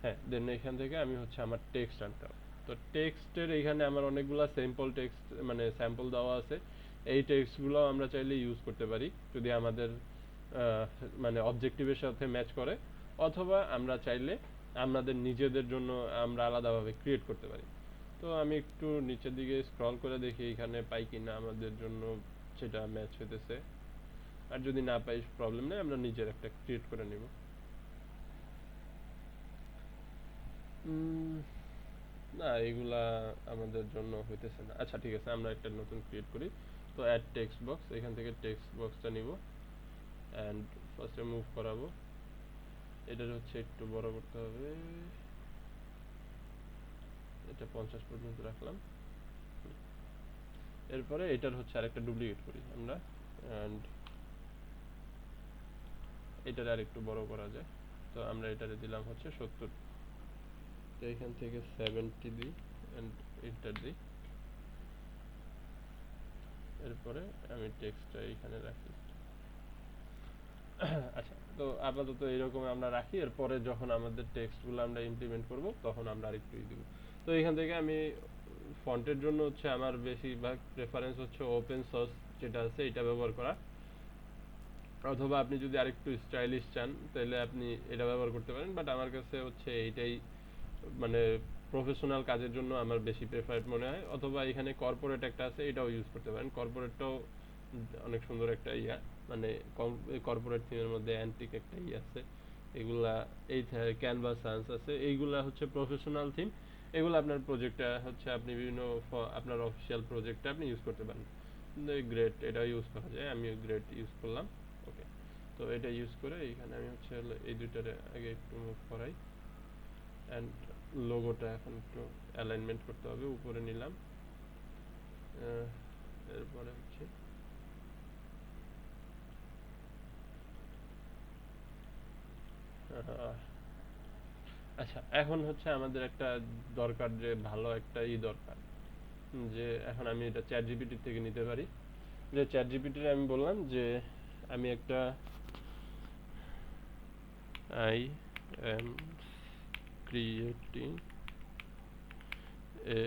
হ্যাঁ, দেন এখান থেকে আমি হচ্ছে আমার টেক্সট আনতে হবে। তো টেক্সটের এখানে আমার অনেকগুলা স্যাম্পল টেক্সট মানে স্যাম্পল দেওয়া আছে। এই টেক্সটগুলো আমরা চাইলে ইউজ করতে পারি যদি আমাদের মানে অবজেক্টিভের সাথে ম্যাচ করে, অথবা আমরা চাইলে আমাদের নিজেদের জন্য আমরা আলাদাভাবে ক্রিয়েট করতে পারি। তো আমি একটু নিচের দিকে স্ক্রল করে দেখি এখানে পাই কিনা আমাদের জন্য সেটা ম্যাচ হইতেছে। আর যদি না পাই প্রবলেম নেই, আমরা নিজের একটা ক্রিয়েট করে নিব। উম, না, এগুলা আমাদের জন্য হইতেছে না। আচ্ছা ঠিক আছে, আমরা একটা নতুন ক্রিয়েট করি। তো অ্যাড টেক্সট বক্স, এখান থেকে টেক্সট বক্সটা নিব। অ্যান্ড ফার্স্টে মুভ করাবো, এটার হচ্ছে একটু বড় করতে হবে, এটা 50 পর্যন্ত রাখলাম। এরপরে এটার হচ্ছে আরেকটা ডুপ্লিকেট করি আমরা, অ্যান্ড এটার আরেকটু বড় করা যায়, তো আমরা এটারে দিলাম হচ্ছে 70, তো এখান থেকে 70 দিই অ্যান্ড এন্টার দিই। এরপরে আমি টেক্সটটা এখানে রাখি। আচ্ছা, তো আপাতত এরকম আমরা রাখি, এরপরে যখন আমাদের টেক্সটগুলো আমরা ইমপ্লিমেন্ট করব তখন আমরা আরেকটু দিব। তো এখান থেকে আমি ফন্টের জন্য হচ্ছে আমার বেশিরভাগ প্রেফারেন্স হচ্ছে ওপেন সোর্স যেটা আছে এটা ব্যবহার করা, অথবা আপনি যদি আরেকটু স্টাইলিশ চান তাহলে আপনি এটা ব্যবহার করতে পারেন, বাট আমার কাছে হচ্ছে এইটাই মানে প্রফেশনাল কাজের জন্য আমার বেশি প্রেফারেড মনে হয়। অথবা এখানে কর্পোরেট একটা আছে, এটাও ইউজ করতে পারেন, কর্পোরেটটাও অনেক সুন্দর একটা ইয়া, মানে কর্পোরেট থিমের মধ্যে অ্যান্টিক একটা ইয়ে আছে, এগুলা এই ক্যানভাস সায়েন্স আছে, এইগুলা হচ্ছে প্রফেশনাল থিম, এগুলো আপনার প্রজেক্টটা হচ্ছে আপনি বিভিন্ন আপনার অফিসিয়াল প্রজেক্টে আপনি ইউজ করতে পারেন। গ্রেট, এটা ইউজ করা যায়, আমি গ্রেট ইউজ করলাম। ওকে, তো এটা ইউজ করে এখানে আমি হচ্ছে এই দুইটারে আগে একটু মুভ করাই, অ্যান্ড লোগোটা এখন একটু অ্যালাইনমেন্ট করতে হবে, উপরে নিলাম। এরপরে হচ্ছে আচ্ছা, এখন হচ্ছে আমাদের একটা দরকার, যে ভালো একটা দরকার, যে এখন আমি এটা চ্যাট জিপিটি থেকে নিতে পারি, যে চ্যাট জিপিটির আমি বললাম যে আমি একটা I am creating a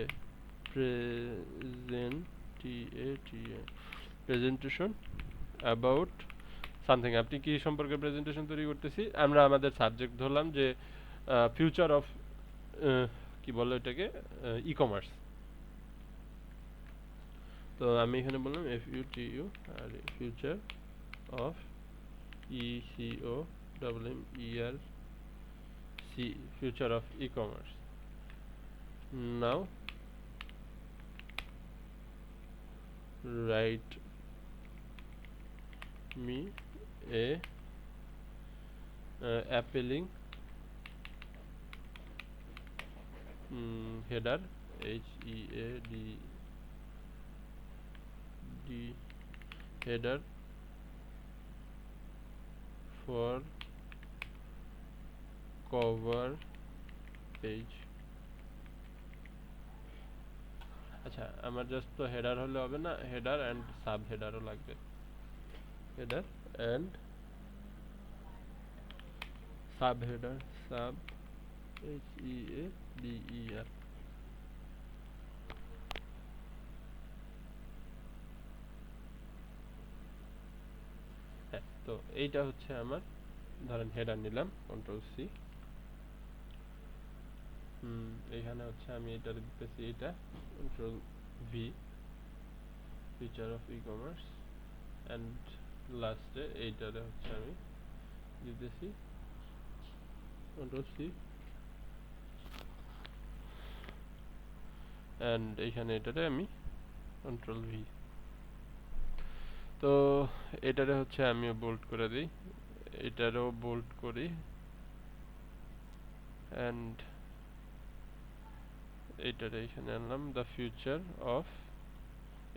presentation about something, আপনি কি সম্পর্কে প্রেজেন্টেশন তৈরি করতেছি, আমরা আমাদের সাবজেক্ট ধরলাম যে ফিউচার অফ কি বলে এটাকে, ই কমার্স। তো আমি এখানে বললাম FUTU আর future of ECOMMERC, future of e-commerce. Now write me a appealing header, HEAD header for cover page. আচ্ছা, আমার জাস্ট তো হেডার হলে হবে না, হেডার এন্ড সাব হেডারও লাগবে, header and sub header, sub HEADER। হ্যাঁ, তো এইটা হচ্ছে আমার, ধরেন হেডার নিলাম, কন্ট্রোল সি, এখানে হচ্ছে আমি এটা দিতেছি, এটা control V, feature of e commerce, and লাস্টে এইটারে হচ্ছে আমি দিতেছি কন্ট্রোল সি, অ্যান্ড এইখানে এটারে আমি কন্ট্রোল ভি। তো এটারে হচ্ছে আমিও বোল্ড করে দিই, এটারও বোল্ড করি, অ্যান্ড এইটারে এখানে আনলাম দ্য ফিউচার অফ,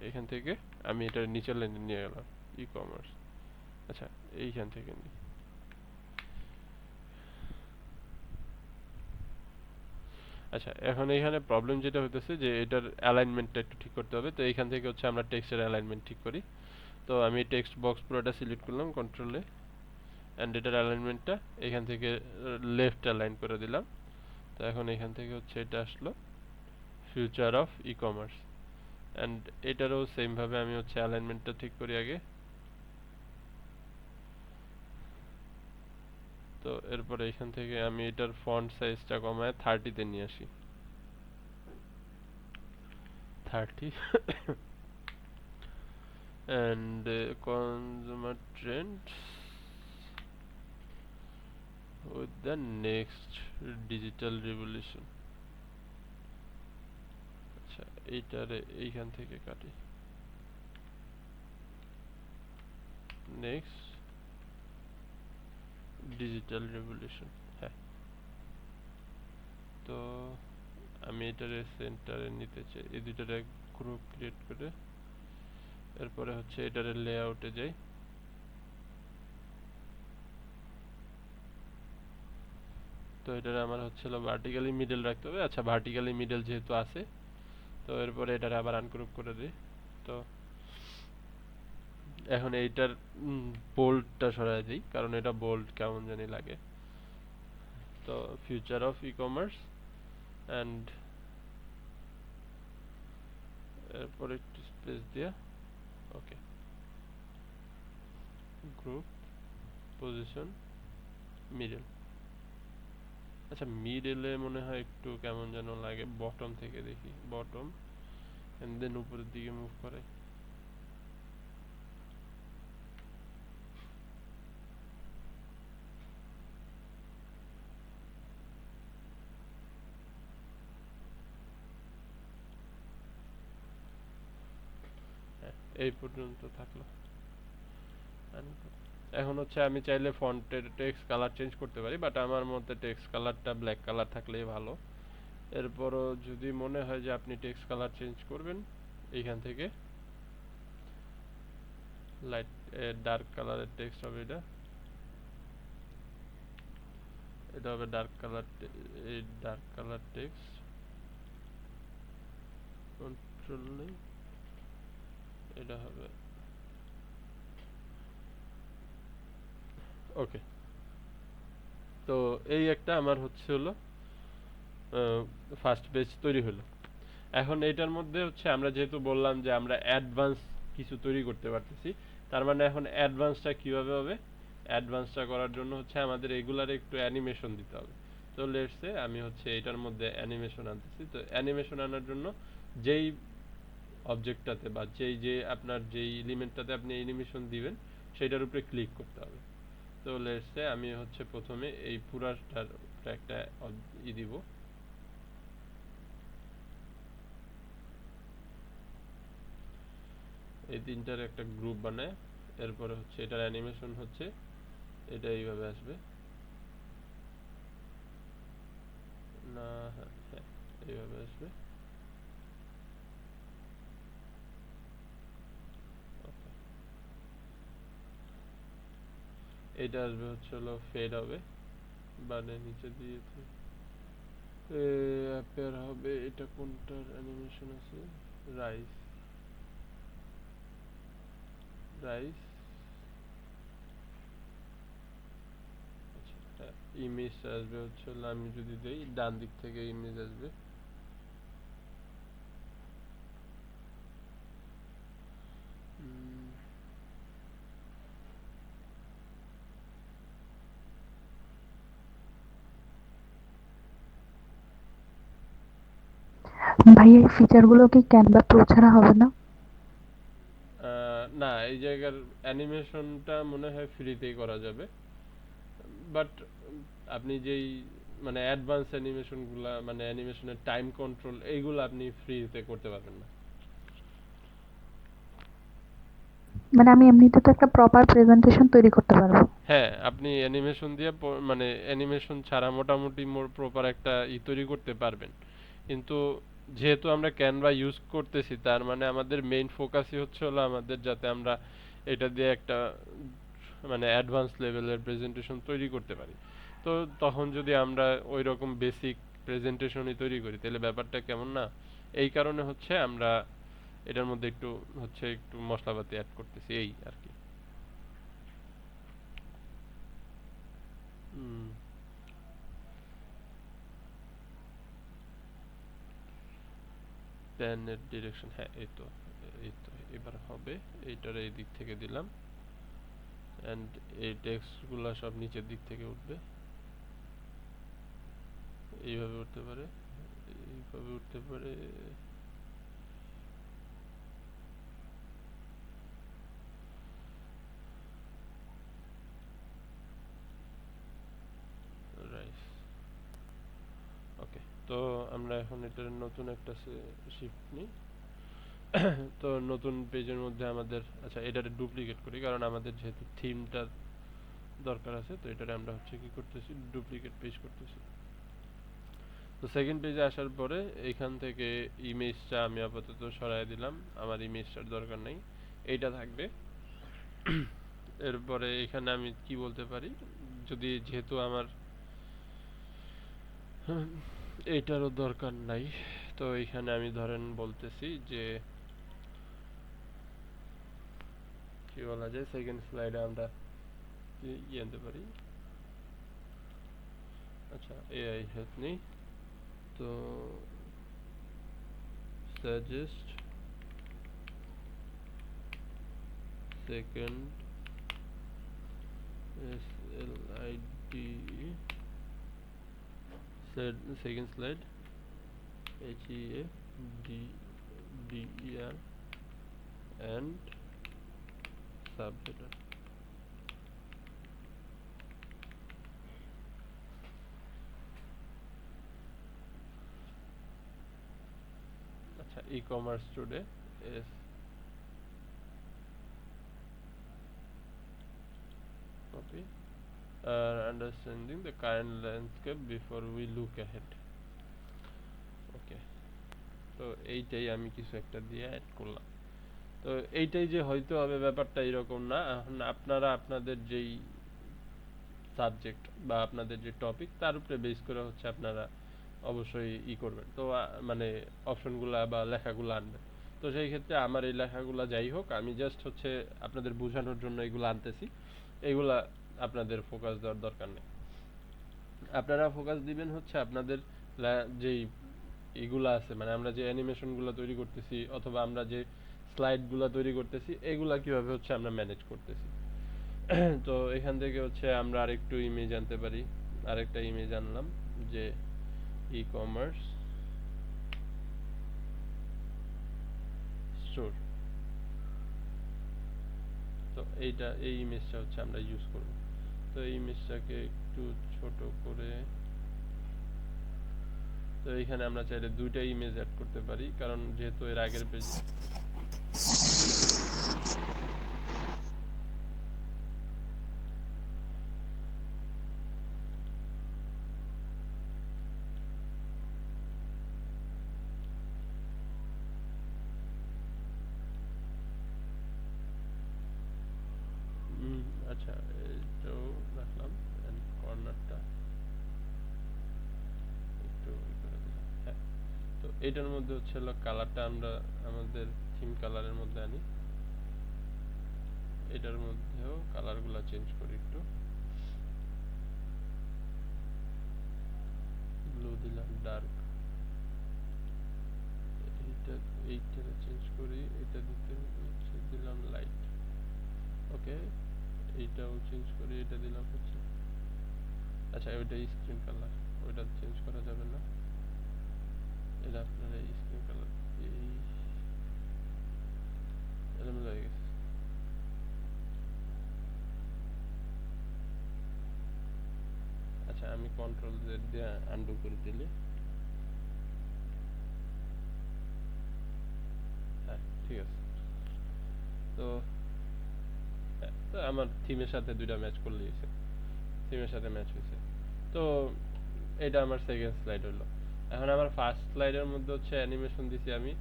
এখান থেকে আমি এটার নিচের লাইনে নিয়ে গেলাম ই কমার্স। আচ্ছা, এইখান থেকে নিই। আচ্ছা, এখন এইখানে প্রবলেম যেটা হইতেছে যে এটার অ্যালাইনমেন্টটা একটু ঠিক করতে হবে, তো এইখান থেকে হচ্ছে আমরা টেক্সটের অ্যালাইনমেন্ট ঠিক করি। তো আমি টেক্সট বক্স পুরোটা সিলেক্ট করলাম কন্ট্রোল এ, অ্যান্ড এটার অ্যালাইনমেন্টটা এখান থেকে লেফট অ্যালাইন করে দিলাম। তো এখন এখান থেকে হচ্ছে এটা আসলো future of e commerce, and এটারও সেম ভাবে আমি হচ্ছে অ্যালাইনমেন্টটা ঠিক করি আগে। তো এরপরে এখান থেকে আমি এটার ফন্ট সাইজটা কমায় 30 তে নিয়ে আসি, 30 and consumer trends with the next digital revolution। আচ্ছা, এইটারে এইখান থেকে কাটি, নেক্সট ডিজিটাল রেভলিউশন। হ্যাঁ, তো আমি এটারে সেন্টারে নিতে চাই, এই দুইটারে গ্রুপ ক্রিয়েট করে এরপরে হচ্ছে এটারে লেআউটে যাই। তো এটারে আমার হচ্ছিল ভার্টিক্যালি মিডল রাখতে হবে। আচ্ছা, ভার্টিক্যালি মিডল যেহেতু আছে, তো এরপরে এটারে আবার আনগ্রুপ করে দিই। তো এখন এইটার বোল্ডটা সরাই দিই, কারণ এটা বোল্ড কেমন জানি লাগে। তো future of e commerce and এরপরে একটু স্পেস দিয়া ওকে, গ্রুপ পজিশন মিডল। আচ্ছা, মিডলে মনে হয় একটু কেমন যেন লাগে, বটম থেকে দেখি, বটম এন্ড দেন উপরের দিকে মুভ করে। হ্যাঁ, এই পর্যন্ত থাকলো। এখন হচ্ছে আমি চাইলে ফন্টের টেক্সট কালার চেঞ্জ করতে পারি, বাট আমার মতে টেক্সট কালারটা ব্ল্যাক কালার থাকলেই ভালো। এরপরও যদি মনে হয় যে আপনি টেক্সট কালার চেঞ্জ করবেন, এইখান থেকে লাইট ডার্ক কালারের টেক্সট হবে, এটা হবে ডার্ক কালার, এই ডার্ক কালার টেক্সট কন্ট্রোল নেই, এটা হবে ওকে। তো এই একটা আমার হচ্ছে হলো ফার্স্ট পেজ তৈরি হলো। এখন এটার মধ্যে হচ্ছে আমরা যেহেতু বললাম যে আমরা অ্যাডভান্স কিছু তৈরি করতে পারতেছি, তার মানে এখন অ্যাডভান্সটা কিভাবে হবে? অ্যাডভান্সটা করার জন্য হচ্ছে আমাদের এগুলার একটু অ্যানিমেশন দিতে হবে। তো লেটস সে আমি হচ্ছে এটার মধ্যে অ্যানিমেশন আনতেছি। তো অ্যানিমেশন আনার জন্য যেই অবজেক্টটাতে বা যে আপনার যেই এলিমেন্টটাতে আপনি অ্যানিমেশন দিবেন সেটার উপরে ক্লিক করতে হবে। তো লেটস সে আমি হচ্ছে প্রথমে এই পুরাটার উপরে একটা দিব, এই তিনটার একটা গ্রুপ বানায়। এরপরে হচ্ছে এটার অ্যানিমেশন হচ্ছে এটা এইভাবে আসবে না, হ্যাঁ হ্যাঁ, এইভাবে আসবে। Okay. এটা আসবে হচ্ছে হলো ফেড হবে, বানে নিচে দিয়েছে অ্যাপের হবে। এটা কোনটার অ্যানিমেশন আছে? Rice, rice. আচ্ছা, হ্যাঁ, ইমেজ আসবে হচ্ছে হলো, আমি যদি দেই ডান দিক থেকে ইমেজ আসবে। উম, ভাই এই ফিচারগুলো কি ক্যানভা প্রো ছাড়া হবে না? না, এই জায়গার অ্যানিমেশনটা মনে হয় ফ্রিতেই করা যাবে, বাট আপনি যেই মানে অ্যাডভান্স অ্যানিমেশন গুলা, মানে অ্যানিমেশনের টাইম কন্ট্রোল, এইগুলো আপনি ফ্রিতে করতে পারবেন না। মানে আমি এমনিতে তো একটা প্রপার প্রেজেন্টেশন তৈরি করতে পারবো। হ্যাঁ, আপনি অ্যানিমেশন দিয়ে মানে অ্যানিমেশন ছাড়া মোটামুটি প্রপার একটা তৈরি করতে পারবেন, কিন্তু যেহেতু আমরা ক্যানভা ইউজ করতেছি, তার মানে আমাদের মেইন ফোকাসই হচ্ছে হলো আমাদের যাতে আমরা এটা দিয়ে একটা মানে অ্যাডভান্স লেভেলের প্রেজেন্টেশন তৈরি করতে পারি। তো তখন যদি আমরা ওই রকম বেসিক প্রেজেন্টেশনই তৈরি করি, তাহলে ব্যাপারটা কেমন না? এই কারণে হচ্ছে আমরা এটার মধ্যে একটু হচ্ছে একটু মশলাপাতি অ্যাড করতেছি, এই আর কি। হুম, প্যানের ডিরেকশন, হ্যাঁ এই তো এবার হবে। এইটার এই দিক থেকে দিলাম, এন্ড এই টেক্সট গুলা সব নিচের দিক থেকে উঠবে, এইভাবে উঠতে পারে, এইভাবে উঠতে পারে। রাইট, ওকে। তো আমরা এখন এটার নতুন একটা শিফট নিই। তো নতুন পেজের মধ্যে আমাদের, আচ্ছা এটারে ডুপ্লিকেট করি, কারণ আমাদের যেহেতু থিমটা দরকার আছে, তো এটারে আমরা হচ্ছে কি করতেছি, ডুপ্লিকেট পেজ করতেছি। তো সেকেন্ড পেজে আসার পরে এইখান থেকে ইমেজটা আমি আপাতত সরাই দিলাম, আমার ইমেজটার দরকার নেই, এইটা থাকবে। এরপরে এখানে আমি কি বলতে পারি, যদি যেহেতু আমার এইটারও দরকার নাই, তো এখানে আমি ধরেন বলতেছি যে কি বলা যায়, সেকেন্ড স্লাইডে আমরা আনতে পারি। আচ্ছা, এআই হেল্প নেই, তো suggest second SLID second slide HEFDER and subheader। আচ্ছা, e-commerce today is copy understanding the current landscape before we look ahead। ওকে, তো এইটাই আমি কিছু একটা দিয়ে অ্যাড করলাম। তো এইটাই যে হয়তো হবে ব্যাপারটা এরকম না, এখন আপনারা আপনাদের যেই সাবজেক্ট বা আপনাদের যে টপিক তার উপরে বেস করে হচ্ছে আপনারা অবশ্যই করবেন, তো মানে অপশনগুলা বা লেখাগুলো আনবেন। তো সেই ক্ষেত্রে আমার এই লেখাগুলা যাই হোক, আমি জাস্ট হচ্ছে আপনাদের বোঝানোর জন্য এগুলো আনতেছি, এগুলা আপনাদের ফোকাস দেওয়ার দরকার নেই। আপনারা ফোকাস দিবেন হচ্ছে আপনাদের যেই এগুলা আছে, মানে আমরা যে অ্যানিমেশনগুলো তৈরি করতেছি অথবা আমরা যে স্লাইডগুলো তৈরি করতেছি, এগুলা কিভাবে হচ্ছে আমরা ম্যানেজ করতেছি। তো এখান থেকে হচ্ছে আমরা আরেকটু ইমেজ আনতে পারি, আরেকটা ইমেজ আনলাম যে ই-কমার্স স্টোর। তো এই ইমেজটা হচ্ছে আমরা ইউজ করব। তো এই ইমেজটাকে একটু ছোট করে, তো এখানে আমরা চাইলে দুইটা ইমেজ অ্যাড করতে পারি, কারণ যেহেতু এর আগের পেজে আচ্ছা এটাও রাখলাম, কর্নারটা একটু করে দিলাম। হ্যাঁ, তো এটার মধ্যে হচ্ছে হলো কালারটা আমরা আমাদের থিম কালারের মধ্যে আনি, এটার মধ্যেও কালারগুলো চেঞ্জ করি, একটু ব্লু দিলাম, ডার্ক, এইটা চেঞ্জ করি, এটা দিতে হচ্ছে দিলাম লাইট। ওকে, এইটাও চেঞ্জ করি, এটা দিলাম হচ্ছে, আচ্ছা ওইটা স্ক্রিন কালার, ওইটা চেঞ্জ করা যাবে না, এটা আপনার এই স্ক্রিন কালার এই এলোমেলো হয়ে গেছে। আচ্ছা, আমি কন্ট্রোল জেড দিয়ে আনডু করে দিলে, হ্যাঁ ঠিক আছে। তো তো আমার থিমের সাথে দুইটা ম্যাচ করলে হয়েছে, থিমের সাথে ম্যাচ হয়েছে। তো এটা আমার সেকেন্ড স্লাইড হলো। এখন আমার ফার্স্ট স্লাইডের মধ্যে হচ্ছে অ্যানিমেশন দিছি আমি,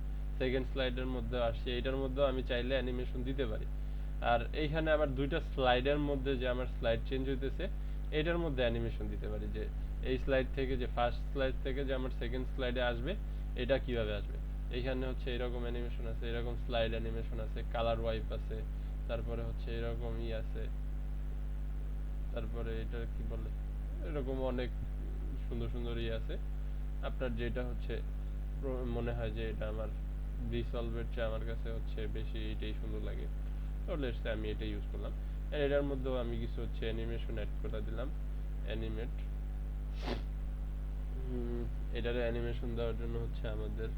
সেকেন্ড স্লাইডের মধ্যে আসছি, এইটার মধ্যেও আমি চাইলে অ্যানিমেশন দিতে পারি। আর এইখানে আবার দুইটা স্লাইডের মধ্যে যে আমার স্লাইড চেঞ্জ হইতেছে, এটার মধ্যে অ্যানিমেশন দিতে পারি, যে এই স্লাইড থেকে যে ফার্স্ট স্লাইড থেকে যে আমার সেকেন্ড স্লাইডে আসবে, এটা কিভাবে আসবে। এইখানে হচ্ছে এরকম অ্যানিমেশন আছে, এরকম স্লাইড অ্যানিমেশন আছে, কালার ওয়াইপ আছে, তারপরে হচ্ছে এরকম আছে, তারপরে এটা কি বলে, এরকম অনেক সুন্দর সুন্দর আছে। আপনার যেটা হচ্ছে মনে হয় যে এটা আমার রিসলভের চেয়ে আমার কাছে হচ্ছে বেশি এটাই সুন্দর লাগে, তো লেটস আমি এটা ইউজ করলাম। আর এটার মধ্যেও আমি কিছু হচ্ছে অ্যানিমেশন অ্যাড করে দিলাম, অ্যানিমেট। এটারে অ্যানিমেশন দেওয়ার জন্য হচ্ছে আমাদের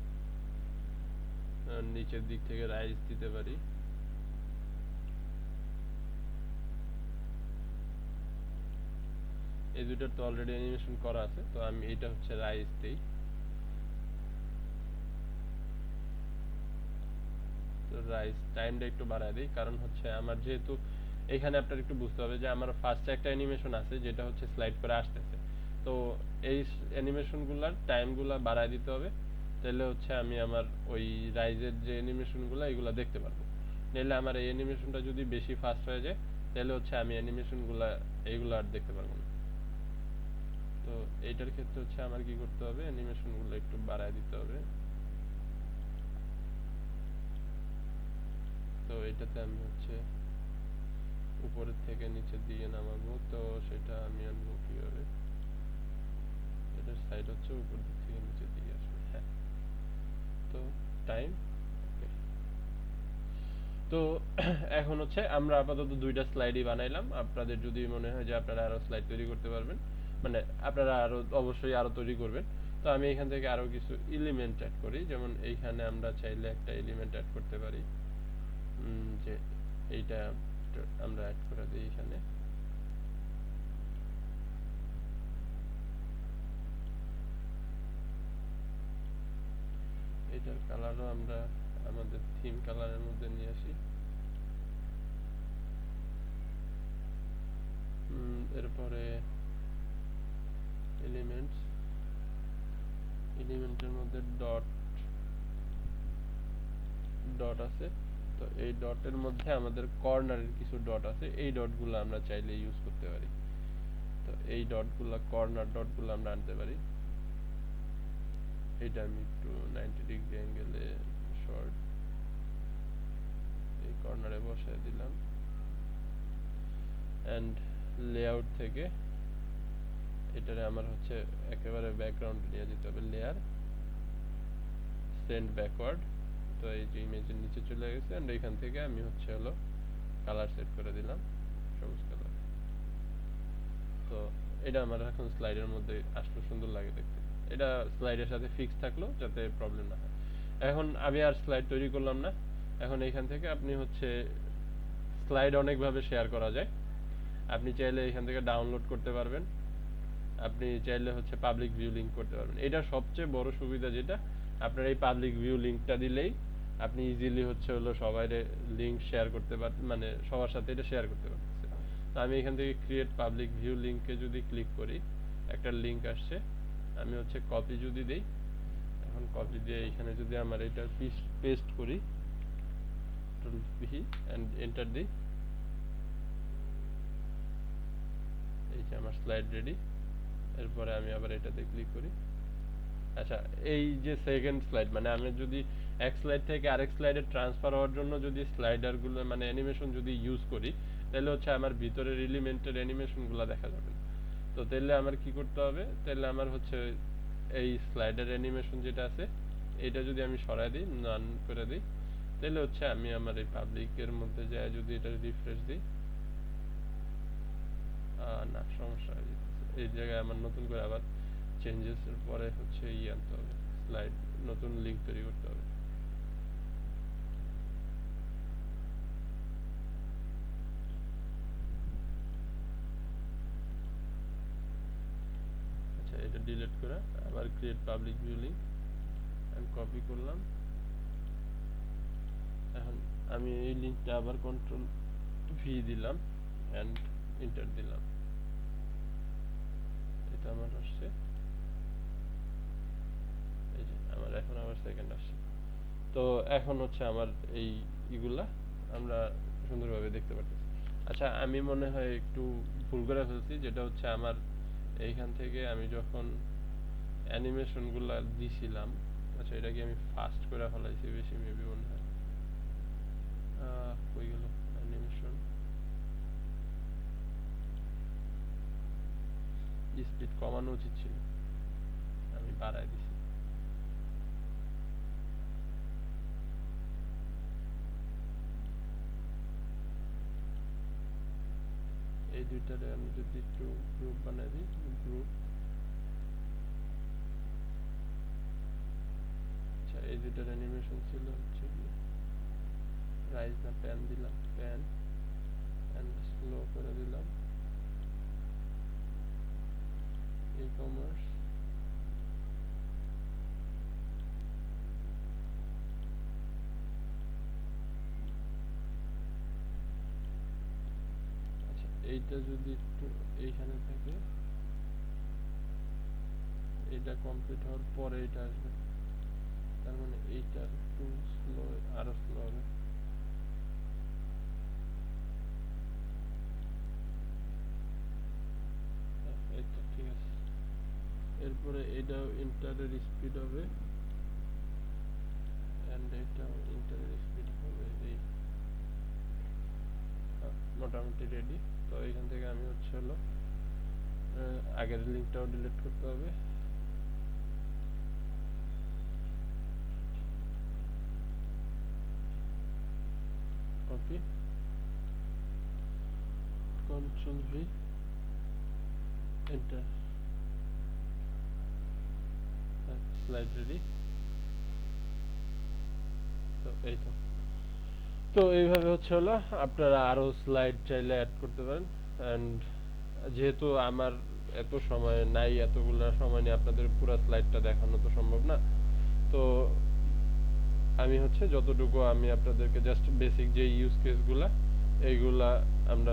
নিচের দিক থেকে রাইজ দিতে পারি, এই দুইটার তো অলরেডি অ্যানিমেশন করা আছে, তো আমি এটা হচ্ছে রাইজ দেই। তো রাইজ টাইমটা একটু বাড়ায় দিই, কারণ হচ্ছে আমার যেহেতু এখানে আপনার একটু বুঝতে হবে যে আমার ফার্স্টে একটা অ্যানিমেশন আছে যেটা হচ্ছে স্লাইড করে আসতেছে। তো এই অ্যানিমেশন গুলার টাইম গুলা বাড়ায় দিতে হবে, তাহলে হচ্ছে আমি আমার ওই রাইজের যে অ্যানিমেশন গুলা এগুলা দেখতে পারবো। নাহলে আমার এই অ্যানিমেশনটা যদি বেশি ফাস্ট হয়ে যায় তাহলে হচ্ছে আমি অ্যানিমেশন গুলা এইগুলা আর দেখতে পারবো না। তো এইটার ক্ষেত্রে হচ্ছে আমার কি করতে হবে, অ্যানিমেশন গুলো একটু বাড়ায় দিতে হবে। তো এটাতে আমি হচ্ছে উপরের থেকে নিচের দিকে নামাবো, তো সেটা আমি আনবো কিভাবে, এটার সাইড হচ্ছে উপর দিক থেকে নিচের দিকে আসবে। হ্যাঁ, তো টাইম ওকে। তো এখন হচ্ছে আমরা আপাতত দুইটা স্লাইডই বানাইলাম। আপনাদের যদি মনে হয় যে আপনারা আরো স্লাইড তৈরি করতে পারবেন, মানে আপনারা আরো অবশ্যই আরো তৈরি করবেন। তো আমি এখান থেকে আরো কিছু এলিমেন্ট অ্যাড করি, যেমন এইখানে আমরা চাইলে একটা এলিমেন্ট অ্যাড করতে পারি, যে এইটা আমরা অ্যাড করে দিই এখানে। এটার কালারও আমরা আমাদের থিম কালারের মধ্যে নিয়ে আসি। এরপরে এলিমেন্টস, এলিমেন্টের মধ্যে ডট ডট আছে। তো এই ডটের মধ্যে আমাদের কর্নারের কিছু ডট আছে, এই ডটগুলো আমরা চাইলে ইউজ করতে পারি। তো এই ডটগুলো কর্নার ডটগুলো আমরা আনতে পারি। এটা আমি একটু 90 ডিগ্রি অ্যাঙ্গেলে শর্ট এই কর্নারে বসায় দিলাম। এন্ড লেআউট থেকে এটারে আমার হচ্ছে একেবারে ব্যাকগ্রাউন্ড নিয়ে যেতে হবে, লেয়ার সেন্ড ব্যাকওয়ার্ড। তো এই যে ইমেজের নিচে চলে গেছে, এন্ড এখান থেকে আমি হচ্ছে হলো কালার সেট করে দিলাম সবুজ কালার। তো এটা আমার এখন স্লাইডের মধ্যে আসলে সুন্দর লাগে দেখতে। এটা স্লাইডের সাথে ফিক্স থাকলো যাতে প্রবলেম না হয়। এখন আমি আর স্লাইড তৈরি করলাম না। এখন এখান থেকে আপনি হচ্ছে স্লাইড অনেকভাবে শেয়ার করা যায়। আপনি চাইলে এখান থেকে ডাউনলোড করতে পারবেন, আপনি চাইলে হচ্ছে পাবলিক ভিউ লিংক করতে পারবেন। এটা সবচেয়ে বড় সুবিধা যেটা, আপনার এই পাবলিক ভিউ লিংকটা দিলেই আপনি ইজিলি হচ্ছে হলো সবাইরে লিংক শেয়ার করতে পারবেন, মানে সবার সাথে এটা শেয়ার করতে পারতেছেন। তো আমি এখান থেকে ক্রিয়েট পাবলিক ভিউ লিংকে যদি ক্লিক করি, একটা লিংক আসছে, আমি হচ্ছে কপি যদি দেই, এখন কপি দিয়ে এখানে যদি আমার এটা পেস্ট করি, এন্ড এন্টার দিই, এই যে আমার স্লাইড রেডি। এরপরে আমি আবার এটাতে ক্লিক করি। আচ্ছা, এই যে সেকেন্ড স্লাইড, মানে আমি যদি এক স্লাইড থেকে আরেক স্লাইডে ট্রান্সফার হওয়ার জন্য যদি স্লাইডার গুলো মানে অ্যানিমেশন যদি ইউজ করি, তাহলে হচ্ছে আমার ভিতরের এলিমেন্টের অ্যানিমেশন গুলো দেখা যাবে না। তো তাহলে আমার কি করতে হবে, তাহলে আমার হচ্ছে এই স্লাইডার অ্যানিমেশন যেটা আছে এটা যদি আমি সরাই দিই, নান করে দিই, তাহলে হচ্ছে আমি আমার এই পাবলিকের মধ্যে যায় যদি এটা রিফ্রেশ দিই, না সমস্যা হয়ে যেতেছে। এই জায়গায় আমার নতুন করে আবার চেঞ্জেস এর পরে হচ্ছে আনতে হবে, স্লাইড নতুন লিংক তৈরি করতে হবে। আচ্ছা, এটা ডিলিট করে আবার create public view link and copy করলাম। এখন আমি এই লিংকটা আবার কন্ট্রোল ভি দিলাম এন্ড এন্টার দিলাম, এটা আমার আসছে। এই যে আমার এখন আবার সেকেন্ড আসছে। তো এখন হচ্ছে আমার এই ইগুলা আমরা সুন্দরভাবে দেখতে পারতেছি। আচ্ছা, আমি মনে হয় একটু ভুল করে ফেলছি, যেটা হচ্ছে আমার এইখান থেকে আমি যখন অ্যানিমেশন গুলা দিছিলাম, আচ্ছা এটা কি আমি ফাস্ট করে ফেলাইছি বেশি মেবি মনে হয়। কই গেল অ্যানিমেশন, স্পিড কমানো উচিত ছিল, আমি বাড়ায় দিছি। এই দুইটারে আমি যদি একটু গ্রুপ বানাই দিই, গ্রুপ। আচ্ছা, এই দুইটার অ্যানিমেশন ছিল হচ্ছে রাইজ না প্যান দিলাম, প্যান এন্ড স্লো করে দিলাম, ই কমার্স। এইটা যদি একটু এইখানে থাকে, এটা কমপ্লিট হওয়ার পরে এটা আসবে, তার মানে এইটা একটু স্লো, আরো স্লো হবে। এইটা ঠিক আছে। এরপরে এটাও ইন্টারের স্পিড হবে, এন্ড এটাও ইন্টারের স্পিড হবে। এই মোটামুটি রেডি। তো এখান থেকে আমি হচ্ছে হলো আগের লিঙ্কটাও ডিলিট করতে হবে। Copy, control V, enter. Slide ready. তো এই তো, তো এইভাবে হচ্ছে হলো আপনারা আরো স্লাইড চাইলে অ্যাড করতে পারেন। এন্ড যেহেতু আমার এত সময় নাই, এতগুলা সময় নিয়ে আপনাদের পুরো স্লাইডটা দেখানো তো সম্ভব না, তো আমি হচ্ছে যতটুকু আমি আপনাদেরকে জাস্ট বেসিক যে ইউজ কেস গুলা এইগুলা আমরা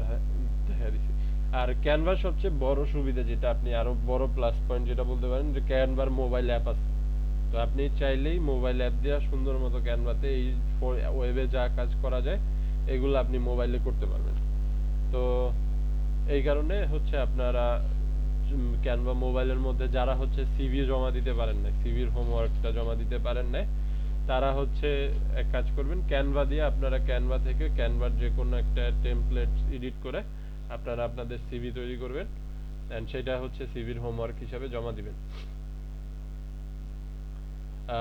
দেখা দিছি। আর ক্যানভার সবচেয়ে বড় সুবিধা যেটা, আপনি আরো বড় প্লাস পয়েন্ট যেটা বলতে পারেন, যে ক্যানভার মোবাইল অ্যাপ আছে। তো আপনি চাইলেই মোবাইল অ্যাপ দিয়ে সুন্দর মতো ক্যানভাতে এই ওয়েবে যা কাজ করা যায় এগুলো আপনি মোবাইলে করতে পারবেন। তো এই কারণে হচ্ছে আপনারা ক্যানভা মোবাইলের মধ্যে যারা হচ্ছে সিভি জমা দিতে পারেন না, সিভির হোমওয়ার্কটা জমা দিতে পারেন না, তারা হচ্ছে এক কাজ করবেন, ক্যানভা দিয়ে আপনারা ক্যানভা থেকে ক্যানভার যে কোনো একটা টেমপ্লেট এডিট করে আপনারা আপনাদের সিভি তৈরি করবেন, এন্ড সেটা হচ্ছে সিভির হোমওয়ার্ক হিসেবে জমা দিবেন।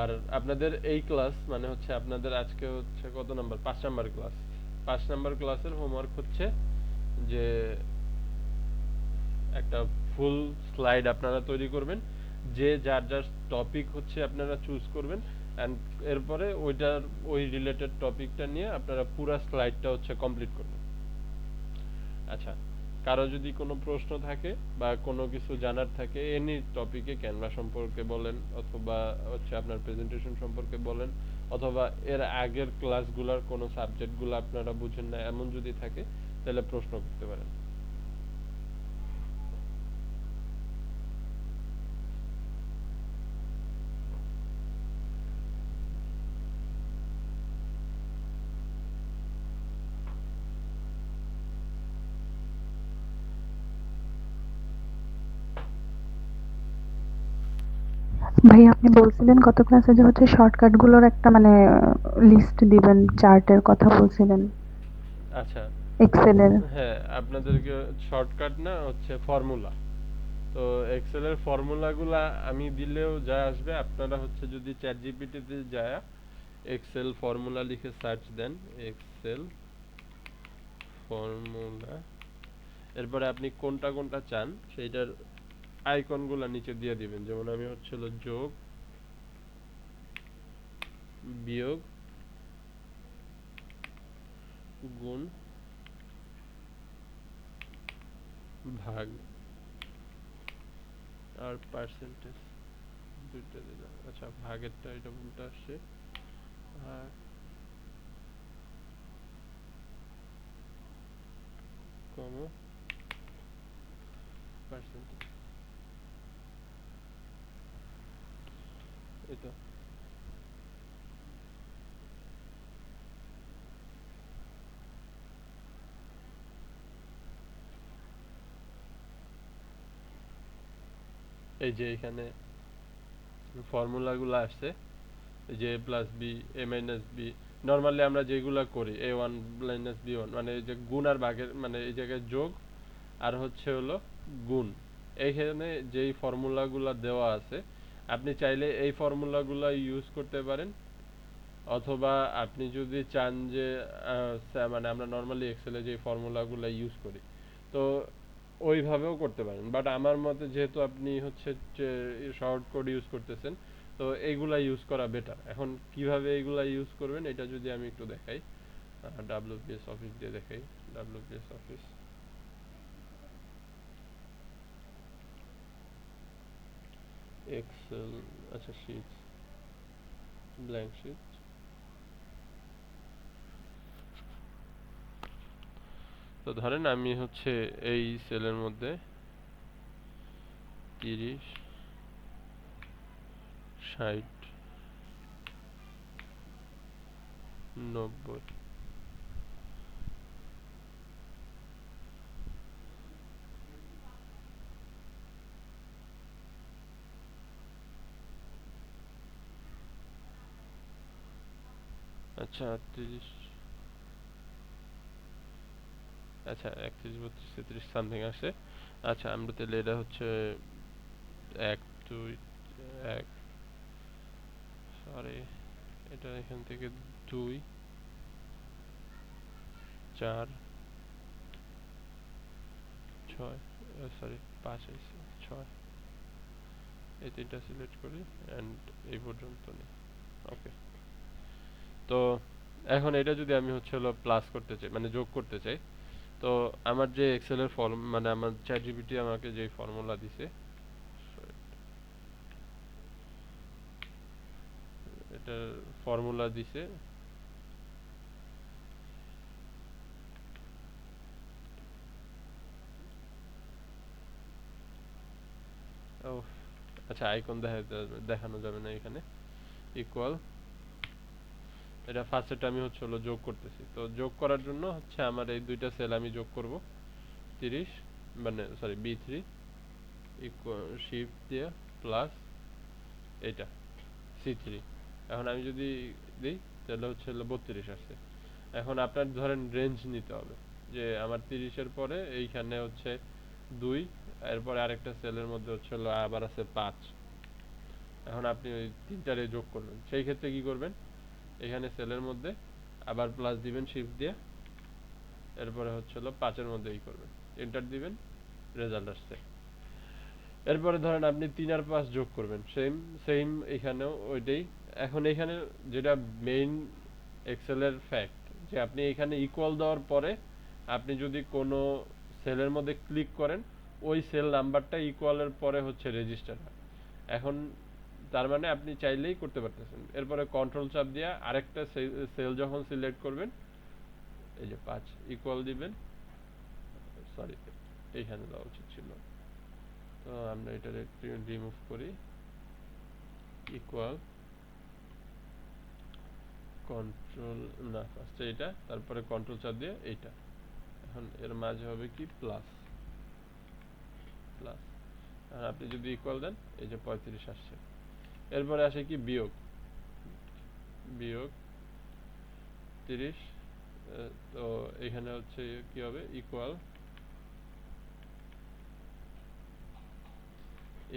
আর আপনাদের এই ক্লাস মানে হচ্ছে আপনাদের আজকে হচ্ছে কত নাম্বার, 5 নাম্বার ক্লাস। 5 নাম্বার ক্লাসের হোমওয়ার্ক হচ্ছে যে একটা ফুল স্লাইড আপনারা তৈরি করবেন, যে যার যার টপিক হচ্ছে আপনারা চুজ করবেন, এন্ড এরপরে ওইটার ওই রিলেটেড টপিকটা নিয়ে আপনারা পুরো স্লাইডটা হচ্ছে কমপ্লিট করবেন। আচ্ছা, কারো যদি কোনো প্রশ্ন থাকে বা কোনো কিছু জানার থাকে এনি টপিকে, ক্যানভা সম্পর্কে বলেন অথবা হচ্ছে আপনার প্রেজেন্টেশন সম্পর্কে বলেন, অথবা এর আগের ক্লাসগুলোর কোনো সাবজেক্টগুলো আপনারা বুঝেন না এমন যদি থাকে তাহলে প্রশ্ন করতে পারেন। ভাই আপনি বলছিলেন গত ক্লাসে যে হচ্ছে শর্টকাট গুলোর একটা মানে লিস্ট দিবেন, চার্টের কথা বলছিলেন আচ্ছা, এক্সেলের। হ্যাঁ, আপনাদেরকে শর্টকাট না হচ্ছে ফর্মুলা। তো এক্সেলের ফর্মুলাগুলা আমি দিলেও যা আসবে, আপনারা হচ্ছে যদি চ্যাট জিপিটিতে যায় এক্সেল ফর্মুলা লিখে সার্চ দেন, এক্সেল ফর্মুলা, এরপরে আপনি কোনটা কোনটা চান সেইটার আইকনগুলা নিচে দিয়ে দিবেন। যেমন আমি হচ্ছে হলো যোগ, বিয়োগ, গুণ, ভাগ আর পার্সেন্টেজ দুইটা দিলাম। আচ্ছা, ভাগেরটা এটা ভুলটা আসছে, আর কমা পার্সেন্টেজ, এটা। এই যে এখানে ফর্মুলাগুলো আসছে, যে a plus B, A minus B, normally আমরা যেগুলা করি A one minus B one, মানে এই যে গুণ আর ভাগের, মানে এই জায়গায় যোগ আর হচ্ছে হলো গুণ, এইখানে যেই ফর্মুলাগুলো দেওয়া আছে আপনি চাইলে এই ফর্মুলাগুলো ইউজ করতে পারেন, অথবা আপনি যদি চান যে মানে আমরা নর্মালি এক্সেলে যে ফর্মুলাগুলো ইউজ করি তো ওইভাবেও করতে পারেন, বাট আমার মতে যেহেতু আপনি হচ্ছে শর্ট কোড ইউজ করতেছেন তো এইগুলা ইউজ করা বেটার। এখন কিভাবে এইগুলা ইউজ করবেন এটা যদি আমি একটু দেখাই, ডাব্লিউপিএস অফিস দিয়ে দেখাই। ডাব্লিউপিএস অফিস, এক্সেল, আচ্ছা শীট, ব্ল্যাঙ্ক শীট, তো তো ধরেন আমি হচ্ছে এই সেলের মধ্যে 30, 60, 90, আচ্ছা 30, আচ্ছা 31, 32, 33 সামথিং আসে। আচ্ছা আমরা তাহলে এটা হচ্ছে 1 2 1, সরি এটা এখান থেকে 2 4 6, সরি 5 আছে 6, এই তিনটা সিলেক্ট করি এন্ড এই পর্যন্ত নেই। ওকে, তো এখন এটা যদি আমি হচ্ছে হলো প্লাস করতে চাই মানে যোগ করতে চাই, তো আমার যে এক্সেল এর ফর্ম মানে আমার চ্যাট জিপিটি আমাকে যে ফর্মুলা দিছে, এটা ফর্মুলা দিছে, ও আচ্ছা আইকন দেখানো যাবে না এখানে, ইকুয়াল, এটা ফার্স্টেটা আমি হচ্ছে হলো যোগ করতেছি। তো যোগ করার জন্য হচ্ছে আমার এই দুইটা সেল আমি যোগ করব, 30 মানে সরি B3 ইকুয়াল শিফট দিয়ে প্লাস এটা C3। এখন আমি যদি দিই তাহলে হচ্ছে হলো 32 আসছে। এখন আপনার ধরেন রেঞ্জ নিতে হবে যে আমার 30 এর পরে এইখানে হচ্ছে 2, এরপরে আরেকটা সেলের মধ্যে হচ্ছে হলো আবার আছে 5। এখন আপনি ওই তিনটারে যোগ করবেন, সেই ক্ষেত্রে কি করবেন, এখানে সেলের মধ্যে আবার প্লাস দিবেন শিফট দিয়ে, এরপরে হচ্ছে হলো 5 এর মধ্যে এই করবেন, এন্টার দিবেন, রেজাল্ট আসছে। এরপরে ধরেন আপনি 3 আর 5 যোগ করবেন, সেম সেম এখানেও ওইটাই। এখন এখানে যেটা মেইন এক্সেলের ফ্যাক্ট, যে আপনি এখানে ইকুয়াল দেওয়ার পরে আপনি যদি কোনো সেলের মধ্যে ক্লিক করেন, ওই সেল নাম্বারটা ইকুয়ালের পরে হচ্ছে রেজিস্টার হয়। এখন তার মানে আপনি চাইলেই করতে পারতেছেন। এরপরে কন্ট্রোল চাপ দিয়ে আরেকটা সেল যখন সিলেক্ট করবেন, এই যে 5 ইকুয়াল দিবেন, সরি এইখানে দেওয়া উচিত ছিল, তো আমরা এটা রিমুভ করি, ইকুয়াল কন্ট্রোল না ফার্স্টে এটা, তারপরে কন্ট্রোল চাপ দিয়ে এইটা, এখন এর মাঝে হবে কি প্লাস প্লাস। আর আপনি যদি ইকুয়াল দেন এই যে 35 আসছে। এরপরে আসে কি বিয়োগ, বিয়োগ 30, তো এখানে হচ্ছে কি হবে ইকুয়াল,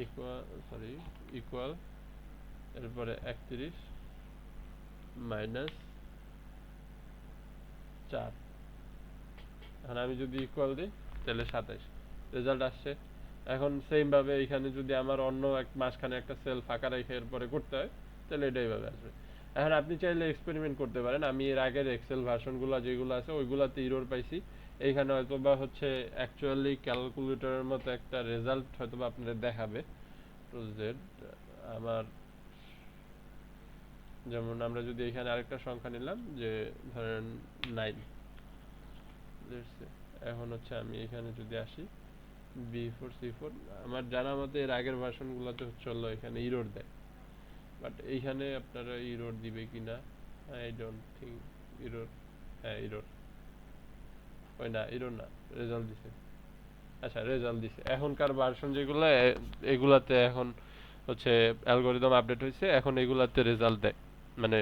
ইকুয়াল সরি ইকুয়াল, এরপরে 31 মাইনাস 4। এখন আমি যদি ইকুয়াল দিই তাহলে 27 রেজাল্ট আসছে। এখন সেম ভাবে এখানে যদি আমার অন্য এক মাঝখানে একটা সেল ফাঁকা রেখে এরপরে করতে হয় তাহলে এটাই ভাবে আসবে। এখন আপনি চাইলে এক্সপেরিমেন্ট করতে পারেন, আমি এর আগের এক্সেল ভার্সনগুলো যেগুলো আছে ওইগুলাতে এরর পাইছি, এইখানে হয়তোবা হচ্ছে অ্যাকচুয়ালি ক্যালকুলেটরের মতো একটা রেজাল্ট হয়তোবা আপনাদের দেখাবে। টু জেড আমার, যেমন আমরা যদি এখানে আরেকটা সংখ্যা নিলাম যে ধরেন 9, এখন হচ্ছে আমি এখানে যদি আসি B4 C4, আমার জানা মতে এর আগের ভার্সনগুলোতে হচ্ছে হলো এখানে এরর দেয়, বাট এইখানে আপনারা এরর দিবে কিনা আই ডোন্ট থিঙ্ক। এরর, হ্যাঁ এরর, ওই না এরর না, রেজাল্ট দিছে। আচ্ছা রেজাল্ট দিছে, এখনকার ভার্সন যেগুলো এগুলাতে এখন হচ্ছে অ্যালগরিদম আপডেট হয়েছে, এখন এগুলাতে রেজাল্ট দেয়, মানে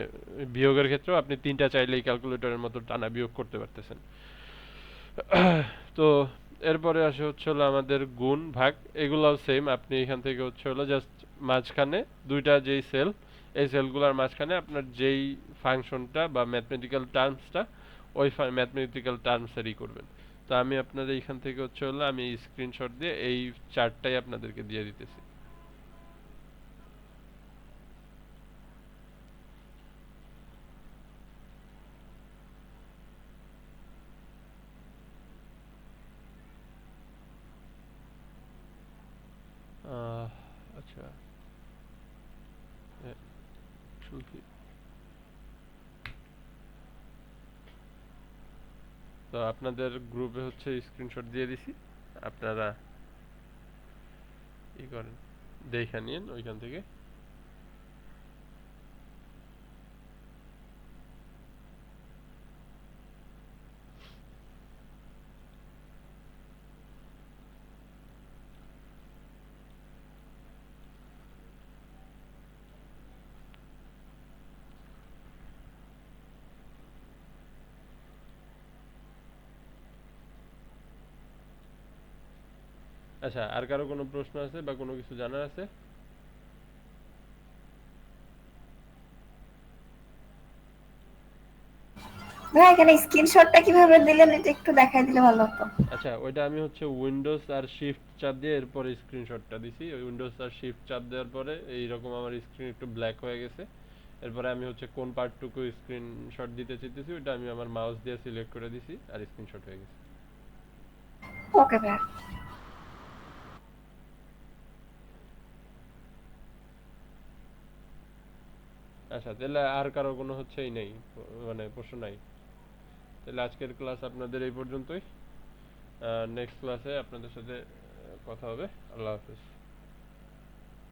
বিয়োগের ক্ষেত্রেও আপনি তিনটা চাইলেই ক্যালকুলেটরের মতো টানা বিয়োগ করতে পারতেছেন। তো এরপরে আসে হচ্ছে হলো আমাদের গুণ ভাগ, এগুলাও সেম, আপনি এখান থেকে হচ্ছে হলো জাস্ট মাঝখানে দুইটা যেই সেল, এই সেলগুলোর মাঝখানে আপনার যেই ফাংশনটা বা ম্যাথমেটিক্যাল টার্মসটা, ওই ম্যাথমেটিক্যাল টার্মসেরই করবেন। তো আমি আপনাদের এইখান থেকে হচ্ছে হলো আমি স্ক্রিনশট দিয়ে এই চার্টটাই আপনাদেরকে দিয়ে দিতেছি। আচ্ছা শুধু তো আপনাদের গ্রুপে হচ্ছে স্ক্রিনশট দিয়ে দিছি, আপনারা ই করেন, দেখে নিন ওইখান থেকে। আচ্ছা, আর কারো কোনো প্রশ্ন আছে বা কোনো কিছু জানার আছে? ভাইয়া এখানে স্ক্রিনশটটা কিভাবে দিলেন এটা একটু দেখাই দিলে ভালো হতো। আচ্ছা, ওইটা আমি হচ্ছে উইন্ডোজ আর শিফট চাপ দিয়ে এরপরে স্ক্রিনশটটা দিছি। ওই উইন্ডোজ আর শিফট চাপ দেওয়ার পরে এইরকম আমার স্ক্রিন একটু ব্ল্যাক হয়ে গেছে। এরপরে আমি হচ্ছে কোন পার্টটুকু স্ক্রিনশট দিতে চাইতেছি ওটা আমি আমার মাউস দিয়ে সিলেক্ট করে দিছি আর স্ক্রিনশট হয়ে গেছে। ওকে ভাইয়া। আচ্ছা, তাহলে আর কারো কোনো হচ্ছেই নেই, মানে প্রশ্ন নাই? তাহলে আজকের ক্লাস আপনাদের এই পর্যন্তই। নেক্সট ক্লাসে আপনাদের সাথে কথা হবে। আল্লাহ হাফেজ।